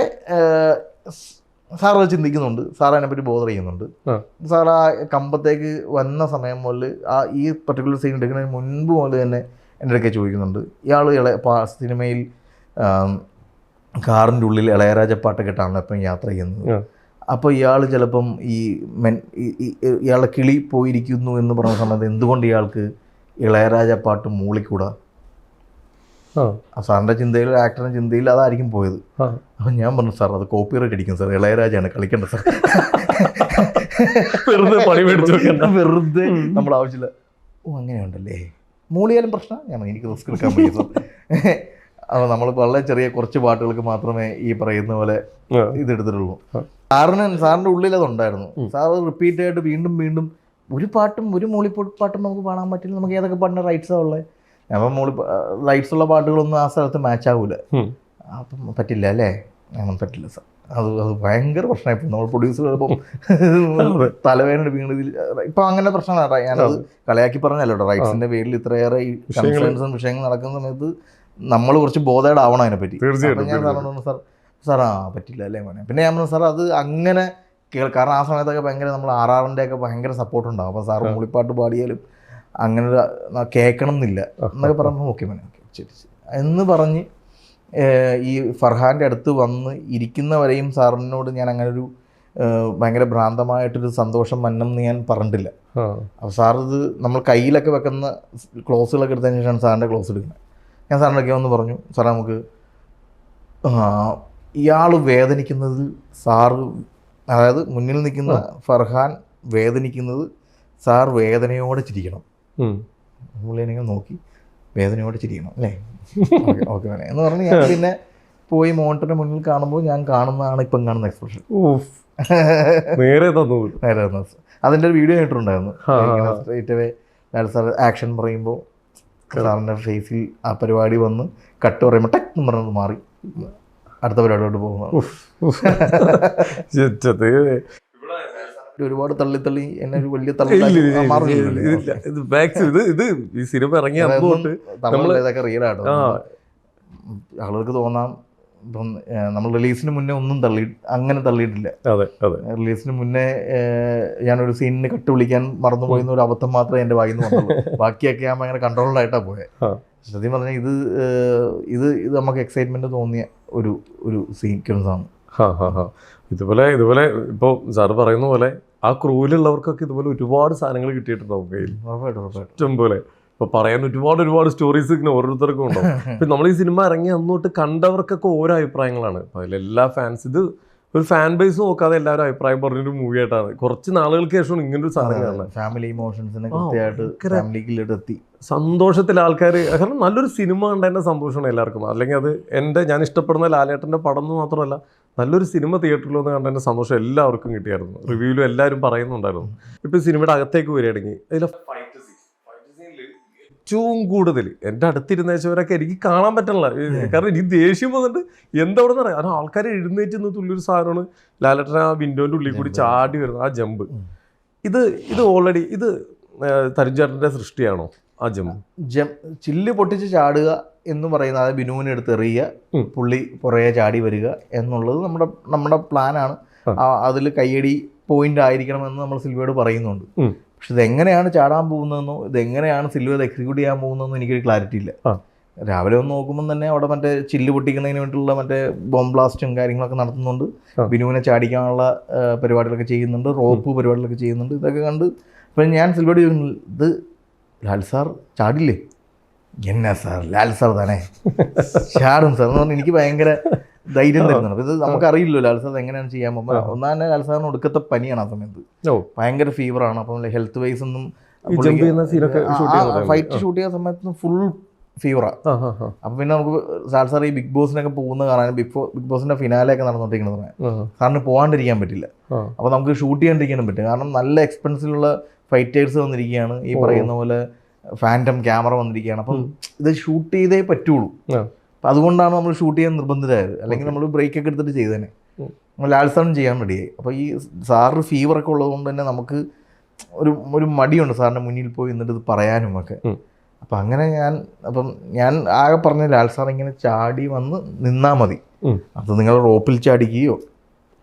സാർ അത് ചിന്തിക്കുന്നുണ്ട്, സാർ അതിനെപ്പറ്റി ബോധർ ചെയ്യുന്നുണ്ട്. സാർ ആ കമ്പത്തേക്ക് വന്ന സമയം മുതൽ ഈ പർട്ടിക്കുലർ സീൻ എടുക്കുന്നതിന് മുൻപ് മുതൽ തന്നെ എൻ്റെ അടുക്കെ ചോദിക്കുന്നുണ്ട്. ഇയാൾ സിനിമയിൽ കാറിൻ്റെ ഉള്ളിൽ ഇളയരാജ പാട്ടൊക്കെ ഇട്ടാണല്ലോ എപ്പം യാത്ര ചെയ്യുന്നത്. അപ്പോൾ ഇയാൾ ചിലപ്പം ഇയാളെ കിളി പോയിരിക്കുന്നു എന്ന് പറഞ്ഞ സമയത്ത് എന്തുകൊണ്ട് ഇയാൾക്ക് ഇളയരാജ പാട്ട് മൂളിക്കൂടാ? സാറിൻ്റെ ചിന്തയിൽ, ആക്ടറിൻ്റെ ചിന്തയിൽ അതായിരിക്കും പോയത്. അപ്പം ഞാൻ പറഞ്ഞു സാർ അത് കോപ്പിറൈറ്റ് അടിക്കും സാർ, ഇളയരാജയാണ് കളിക്കേണ്ടത് സാർ, വെറുതെ നമ്മൾ ആവശ്യമില്ല. ഓ അങ്ങനെയുണ്ടല്ലേ, മൂളിയാലും പ്രശ്നം, ഞാൻ എനിക്ക് റിസ്ക് എടുക്കാൻ പറ്റും സാർ. അപ്പോൾ നമ്മൾ വളരെ ചെറിയ കുറച്ച് പാട്ടുകൾക്ക് മാത്രമേ ഈ പറയുന്ന പോലെ ഇതെടുത്തിട്ടുള്ളൂ. സാറിൻ്റെ ഉള്ളിൽ അതുണ്ടായിരുന്നു. സാർ റിപ്പീറ്റ് ആയിട്ട് വീണ്ടും വീണ്ടും ഒരു പാട്ടും ഒരു മൂളിപ്പാട്ടും നമുക്ക് പാടാൻ പറ്റില്ല, നമുക്ക് ഏതൊക്കെ പാട്ടിൻ്റെ റൈറ്റ്സാണ് ഉള്ളത്. അപ്പം റൈറ്റ്സ് ഉള്ള പാട്ടുകളൊന്നും ആ സ്ഥലത്ത് മാച്ച് ആകൂല. അപ്പം പറ്റില്ല അല്ലേ, അങ്ങനെ പറ്റില്ല സാർ, അത് ഭയങ്കര പ്രശ്നമായിപ്പോൾ നമ്മൾ പ്രൊഡ്യൂസർ ചിലപ്പം തലവേദന വീണതിൽ ഇപ്പം അങ്ങനെ പ്രശ്നമാണ്. ഞാനത് കളയാക്കി പറഞ്ഞല്ലോ, റൈറ്റ്സിൻ്റെ പേരിൽ ഇത്രയേറെ ഈ കൺസേൺസും വിഷയങ്ങൾ നടക്കുന്ന സമയത്ത് നമ്മൾ കുറച്ച് ബോധേഡാവണം അതിനെപ്പറ്റി. അപ്പം ഞാൻ സാറിനോട് സാർ പറ്റില്ല അല്ലേ മോനെ. പിന്നെ ഞാൻ പറഞ്ഞു സാർ അത് അങ്ങനെ കാരണം ആ സമയത്തൊക്കെ ഭയങ്കര നമ്മൾ RRൻ്റെ ഒക്കെ ഭയങ്കര സപ്പോർട്ട് ഉണ്ടാകും. അപ്പോൾ സാറ് മൂളിപ്പാട്ട് പാടിയാലും അങ്ങനെ കേൾക്കണം എന്നില്ല എന്നൊക്കെ പറയുമ്പോൾ ഓക്കെ മോനെ ഓക്കെ ശരി എന്ന് പറഞ്ഞ് ഈ ഫർഹാൻ്റെ അടുത്ത് വന്ന് ഇരിക്കുന്നവരെയും സാറിനോട് ഞാൻ അങ്ങനെ ഒരു ഭയങ്കര ഭ്രാന്തമായിട്ടൊരു സന്തോഷം മന്നെന്ന് ഞാൻ പറഞ്ഞിട്ടില്ല. അപ്പോൾ സാറിത് നമ്മൾ കയ്യിലൊക്കെ വെക്കുന്ന ക്ലോസുകളൊക്കെ എടുത്തതിന് ശേഷമാണ് സാറിൻ്റെ ക്ലോസ് എടുക്കുന്നത്. ഞാൻ സാറിനൊക്കെ ഒന്ന് പറഞ്ഞു സാറേ നമുക്ക് ഇയാൾ വേദനിക്കുന്നതിൽ സാറ്, അതായത് മുന്നിൽ നിൽക്കുന്ന ഫർഹാൻ വേദനിക്കുന്നത് സാർ വേദനയോടെ ചിരിക്കണം. പുള്ളിനെ നോക്കി വേദനയോടെ ചിരിക്കണം അല്ലേ, ഓക്കെ വേണേ എന്ന് പറഞ്ഞ് ഞാൻ പിന്നെ പോയി മോണിറ്ററിന് മുന്നിൽ കാണുമ്പോൾ ഞാൻ കാണുന്നതാണ് ഇപ്പം കാണുന്ന എക്സ്പ്രഷൻ. നേരെ അതിൻ്റെ ഒരു വീഡിയോ ഇട്ടിട്ടുണ്ടായിരുന്നു. സ്ട്രേറ്റ് ലാൽ സാർ ആക്ഷൻ പറയുമ്പോൾ സാറിൻ്റെ ഫേസിൽ ആ പരിപാടി വന്ന് കട്ട് പറയുമ്പോൾ ടക്ക് എന്ന് പറഞ്ഞത് മാറി അടുത്ത പരിപാടിയോട്ട് പോകുന്നത്. ഒരുപാട് തള്ളി എന്നെ ഒരു വലിയ ഈ സിനിമ ഇറങ്ങിയ ഇതൊക്കെ റിയലാട്ടോ. ആളുകൾക്ക് തോന്നാം ഇപ്പം നമ്മൾ റിലീസിന് മുന്നേ ഒന്നും അങ്ങനെ തള്ളിയിട്ടില്ല. റിലീസിന് മുന്നേ ഞാനൊരു സീനിന് കട്ട് വിളിക്കാൻ മറന്നുപോയിരുന്ന ഒരു അബദ്ധം മാത്രമേ എൻ്റെ വായിന്ന് വന്നുള്ളൂ. ബാക്കിയൊക്കെ ഞാൻ ഭയങ്കര കൺട്രോൾഡായിട്ടാണ് പോയത്. സത്യം പറഞ്ഞാൽ ഇത് നമുക്ക് എക്സൈറ്റ്മെൻറ്റ് തോന്നിയ ഒരു സീക്വൻസാണ്. ഇതുപോലെ ഇപ്പോൾ സാറ് പറയുന്ന പോലെ ആ ക്രൂവിലുള്ളവർക്കൊക്കെ ഇതുപോലെ ഒരുപാട് സാധനങ്ങൾ കിട്ടിയിട്ടുണ്ടാവും കയ്യിൽ, ഇഷ്ടം പോലെ. ഇപ്പോൾ പറയാൻ ഒരുപാട് സ്റ്റോറീസ് ഇങ്ങനെ ഓരോരുത്തർക്കും ഉണ്ടാവും. ഇപ്പം നമ്മൾ ഈ സിനിമ ഇറങ്ങി അന്നോട്ട് കണ്ടവർക്കൊക്കെ ഓരോ അഭിപ്രായങ്ങളാണ്. അപ്പോൾ അതിലെല്ലാ ഫാൻസ്, ഇത് ഒരു ഫാൻ ബേസ് നോക്കാതെ എല്ലാവരും അഭിപ്രായം പറഞ്ഞൊരു മൂവിയായിട്ടാണ്. കുറച്ച് നാളുകൾക്ക് ശേഷമാണ് ഇങ്ങനൊരു സാധനം കാണുന്നത്. ഫാമിലി ഇമോഷൻസിനെ കൃത്യമായിട്ട് സന്തോഷത്തിൽ ആൾക്കാർ, കാരണം നല്ലൊരു സിനിമ കണ്ടതിൻ്റെ സന്തോഷമാണ് എല്ലാവർക്കും. അല്ലെങ്കിൽ അത് ഞാൻ ഇഷ്ടപ്പെടുന്ന ലാലേട്ടൻ്റെ പടം എന്ന് മാത്രമല്ല നല്ലൊരു സിനിമ തിയേറ്ററിൽ വന്ന് കണ്ടതിൻ്റെ സന്തോഷം എല്ലാവർക്കും കിട്ടിയായിരുന്നു. റിവ്യൂവിലും എല്ലാവരും പറയുന്നുണ്ടായിരുന്നു. ഇപ്പം സിനിമയുടെ അകത്തേക്ക് വരികയാണെങ്കിൽ അതിലെ ഫൈറ്റ് സീനിൽ ഏറ്റവും കൂടുതൽ എൻ്റെ അടുത്തിരുന്നവരൊക്കെ എനിക്ക് കാണാൻ പറ്റണില്ല. കാരണം എനിക്ക് ദേഷ്യം വന്നിട്ട് എന്തവിടെ നിന്ന് പറയാം. കാരണം ആൾക്കാർ എഴുന്നേറ്റ് നിന്ന് തുള്ളിയൊരു സാധനമാണ് ലാലേട്ടൻ ആ വിൻഡോൻ്റെ ഉള്ളിൽ കൂടി ചാടി വരുന്നത്, ആ ജമ്പ്. ഇത് ഓൾറെഡി ഇത് തരുൺചേട്ടൻ്റെ സൃഷ്ടിയാണോ ആ ചില്ല് പൊട്ടിച്ച് ചാടുക എന്ന് പറയുന്നത്, അത് ബിനുവിനെ എടുത്ത് എറിയുക, പുള്ളി പുറകെ ചാടി വരിക എന്നുള്ളത് നമ്മുടെ പ്ലാനാണ്. അതിൽ കയ്യടി പോയിന്റ് ആയിരിക്കണമെന്ന് നമ്മൾ സിൽവയോട് പറയുന്നുണ്ട്. പക്ഷെ ഇതെങ്ങനെയാണ് ചാടാൻ പോകുന്നതെന്നോ ഇതെങ്ങനെയാണ് സിൽവ ഇത് എക്സിക്യൂട്ട് ചെയ്യാൻ പോകുന്നതെന്നോ എനിക്കൊരു ക്ലാരിറ്റി ഇല്ല. രാവിലെ ഒന്ന് നോക്കുമ്പോൾ തന്നെ അവിടെ മറ്റേ ചില്ല് പൊട്ടിക്കുന്നതിന് വേണ്ടിയിട്ടുള്ള മറ്റേ ബോംബ് ബ്ലാസ്റ്റും കാര്യങ്ങളൊക്കെ നടത്തുന്നുണ്ട്. ബിനുവിനെ ചാടിക്കാനുള്ള പരിപാടികളൊക്കെ ചെയ്യുന്നുണ്ട്, റോപ്പ് പരിപാടികളൊക്കെ ചെയ്യുന്നുണ്ട്. ഇതൊക്കെ കണ്ട് ഇപ്പം ഞാൻ സിൽവയോട് ചോദിക്കുന്നു, ഇത് ലാൽ സാർ ചാടില്ലേ? എന്നാ സാർ, ലാൽ സാർ തന്നെ ചാടും സാർ എന്ന് പറഞ്ഞാൽ എനിക്ക് ഭയങ്കര ധൈര്യം തരുന്നുണ്ട്. അപ്പോൾ ഇത് നമുക്കറിയില്ലല്ലോ ലാൽ സാർ എങ്ങനെയാണ് ചെയ്യാൻ പോകുമ്പോൾ. ഒന്നാം തന്നെ ലാൽ സാറിന് ഒടുക്കത്തെ പനിയാണ് ആ സമയത്ത്, ഭയങ്കര ഫീവറാണ്. അപ്പം ഹെൽത്ത് വൈസ് ഒന്നും ഫൈറ്റ് ഷൂട്ട് ചെയ്യുന്ന സമയത്ത് ഫുൾ ഫീവറാണ്. അപ്പം പിന്നെ നമുക്ക് ലാൽ സാർ ഈ ബിഗ് ബോസിനൊക്കെ പോകുന്ന കാണാൻ, ബിഗ് ബോസിൻ്റെ ഫിനാലെയൊക്കെ നടന്നുകൊണ്ടിരിക്കുന്ന സമയം സാറിന് പോകാണ്ടിരിക്കാൻ പറ്റില്ല. അപ്പോൾ നമുക്ക് ഷൂട്ട് ചെയ്യാണ്ടിരിക്കാനും പറ്റും. കാരണം നല്ല എക്സ്പെൻസിലുള്ള ഫൈറ്റേഴ്സ് വന്നിരിക്കുകയാണ്, ഈ പറയുന്ന പോലെ ഫാൻറ്റം ക്യാമറ വന്നിരിക്കുകയാണ്. അപ്പം ഇത് ഷൂട്ട് ചെയ്തേ പറ്റുള്ളൂ. അപ്പം അതുകൊണ്ടാണ് നമ്മൾ ഷൂട്ട് ചെയ്യാൻ നിർബന്ധിതരായത്. അല്ലെങ്കിൽ നമ്മൾ ബ്രേക്കൊക്കെ എടുത്തിട്ട് ചെയ്തേനെ. ലാൽ സാറും ചെയ്യാൻ റെഡിയായി. അപ്പോൾ ഈ സാറിന് ഫീവറൊക്കെ ഉള്ളതുകൊണ്ട് തന്നെ നമുക്ക് ഒരു മടിയുണ്ട് സാറിൻ്റെ മുന്നിൽ പോയി എന്നിട്ട് ഇത് പറയാനും ഒക്കെ. അപ്പം അങ്ങനെ ഞാൻ ആകെ പറഞ്ഞ ലാൽ സാർ ഇങ്ങനെ ചാടി വന്ന് നിന്നാൽ മതി, അത് നിങ്ങൾ റോപ്പിൽ ചാടിക്കുകയോ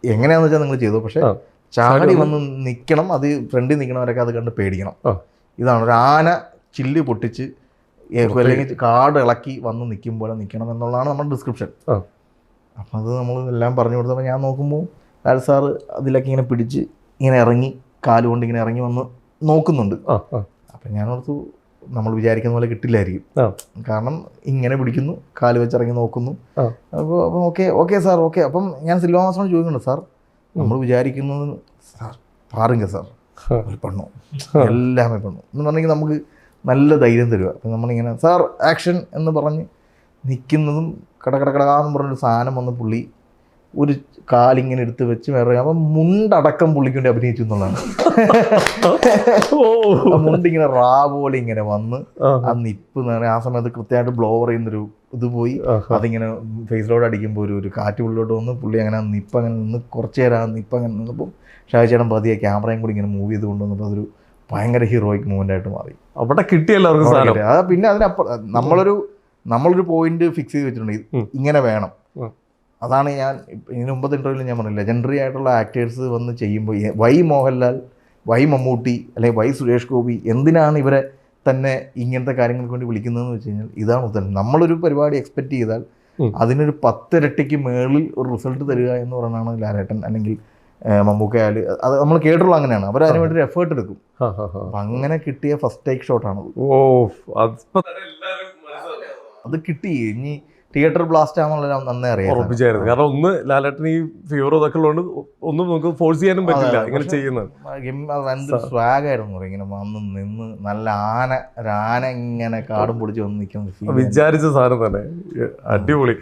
എങ്ങനെയാണെന്ന് വെച്ചാൽ നിങ്ങൾ ചെയ്തു, പക്ഷേ ചാടി വന്ന് നിൽക്കണം. അത് ഫ്രണ്ടിൽ നിൽക്കണവരൊക്കെ അത് കണ്ട് പേടിക്കണം. ഇതാണ് ഒരു ആന ചില്ല് പൊട്ടിച്ച് അല്ലെങ്കിൽ കാട് ഇളക്കി വന്ന് നിൽക്കും പോലെ നിൽക്കണം എന്നുള്ളതാണ് നമ്മുടെ ഡിസ്ക്രിപ്ഷൻ. അപ്പം അത് നമ്മൾ എല്ലാം പറഞ്ഞു കൊടുത്തപ്പോൾ ഞാൻ നോക്കുമ്പോൾ ലാൽ സാറ് അതിലൊക്കെ ഇങ്ങനെ പിടിച്ച് ഇങ്ങനെ ഇറങ്ങി കാലുകൊണ്ട് ഇങ്ങനെ ഇറങ്ങി വന്ന് നോക്കുന്നുണ്ട്. അപ്പം ഞാനോർത്തു നമ്മൾ വിചാരിക്കുന്ന പോലെ കിട്ടില്ലായിരിക്കും. കാരണം ഇങ്ങനെ പിടിക്കുന്നു, കാല് വെച്ചിറങ്ങി നോക്കുന്നു. അപ്പോൾ ഓക്കെ സാർ ഓക്കെ. അപ്പം ഞാൻ സിൽവ മാസ്റ്ററോട് ചോദിക്കുന്നുണ്ട്, സാർ നമ്മൾ വിചാരിക്കുന്നത് സാർ പാറുങ്ക സാർ പെണ്ണു എല്ലാമേ പെണ്ണു എന്ന് പറഞ്ഞെങ്കിൽ നമുക്ക് നല്ല ധൈര്യം തരിക. അപ്പം നമ്മളിങ്ങനെ സാർ ആക്ഷൻ എന്ന് പറഞ്ഞ് നിൽക്കുന്നതും കടകടകടാന്ന് പറഞ്ഞൊരു സാധനം വന്ന് പുള്ളി ഒരു കാലിങ്ങനെ എടുത്ത് വെച്ച് വേറെ അപ്പം മുണ്ടടക്കം പുള്ളിക്ക് വേണ്ടി അഭിനയിച്ചു എന്നുള്ളതാണ്. മുണ്ടിങ്ങനെ റാ പോലെ ഇങ്ങനെ വന്ന് ആ നിപ്പ് ആ സമയത്ത് കൃത്യമായിട്ട് ബ്ലോവർ ചെയ്യുന്നൊരു ഇത് പോയി അതിങ്ങനെ ഫേസിലോട്ട് അടിക്കുമ്പോൾ ഒരു കാറ്റ് ഉള്ളിലോട്ട് വന്ന് പുള്ളി അങ്ങനെ നിപ്പ് അങ്ങനെ നിന്ന് കുറച്ച് നേരം നിപ്പ് അങ്ങനെ നിന്നപ്പോൾ ഷാജിച്ചേട്ടൻ പതിയെ ക്യാമറയും കൂടി ഇങ്ങനെ മൂവ് ചെയ്ത് കൊണ്ടുവന്നപ്പോൾ അതൊരു ഭയങ്കര ഹീറോയിക് മൂവ്മെൻ്റ് ആയിട്ട് മാറി. അവിടെ കിട്ടിയല്ലോ പിന്നെ അതിനപ്പുറം നമ്മളൊരു പോയിന്റ് ഫിക്സ് ചെയ്ത് വെച്ചിട്ടുണ്ട്, ഇങ്ങനെ വേണം. അതാണ് ഞാൻ ഇതിന് മുമ്പത്തെ ഇൻ്റർവ്യൂവിൽ ഞാൻ പറഞ്ഞില്ല, ലെജൻഡറി ആയിട്ടുള്ള ആക്ടേഴ്സ് വന്ന് ചെയ്യുമ്പോൾ വൈ മോഹൻലാൽ, വൈ മമ്മൂട്ടി അല്ലെങ്കിൽ വൈ സുരേഷ് ഗോപി എന്തിനാണ് ഇവരെ തന്നെ ഇങ്ങനത്തെ കാര്യങ്ങൾക്ക് വേണ്ടി വിളിക്കുന്നതെന്ന് വെച്ച് കഴിഞ്ഞാൽ ഇതാണ് ഉത്തരം. നമ്മളൊരു പരിപാടി എക്സ്പെക്റ്റ് ചെയ്താൽ അതിനൊരു 10 ഇരട്ടിക്ക് മേളിൽ ഒരു റിസൾട്ട് തരിക എന്ന് പറയുന്നതാണ് ലാലേട്ടൻ അല്ലെങ്കിൽ മമ്മൂക്കയാൽ. അത് നമ്മൾ കേട്ടുള്ള അങ്ങനെയാണ്, അവർ അതിന് വേണ്ടി ഒരു എഫേർട്ട് എടുക്കും. അപ്പം അങ്ങനെ കിട്ടിയ ഫസ്റ്റ് ടേക്ക് ഷോട്ടാണത്. അത് കിട്ടി. ഇനി തിയേറ്റർ ബ്ലാസ്റ്റ് ആണെന്നുള്ള നന്നേ അറിയാം, ഉറപ്പിച്ചായിരുന്നു. കാരണം ഒന്ന് ലാലേട്ടൻ ഈ ഫീവർ ഇതൊക്കെ ഉള്ളതുകൊണ്ട് ഒന്നും നമുക്ക് ഫോഴ്സ് ചെയ്യാനും പറ്റില്ല ഇങ്ങനെ ചെയ്യുന്നത്. സ്വാഗായിരുന്നു ഇങ്ങനെ വന്ന് നിന്ന് നല്ല ആന ഇങ്ങനെ കാടും പൊടിച്ച് വന്ന് നിൽക്കുന്ന വിചാരിച്ച സാധനം തന്നെ. അടിപൊളി.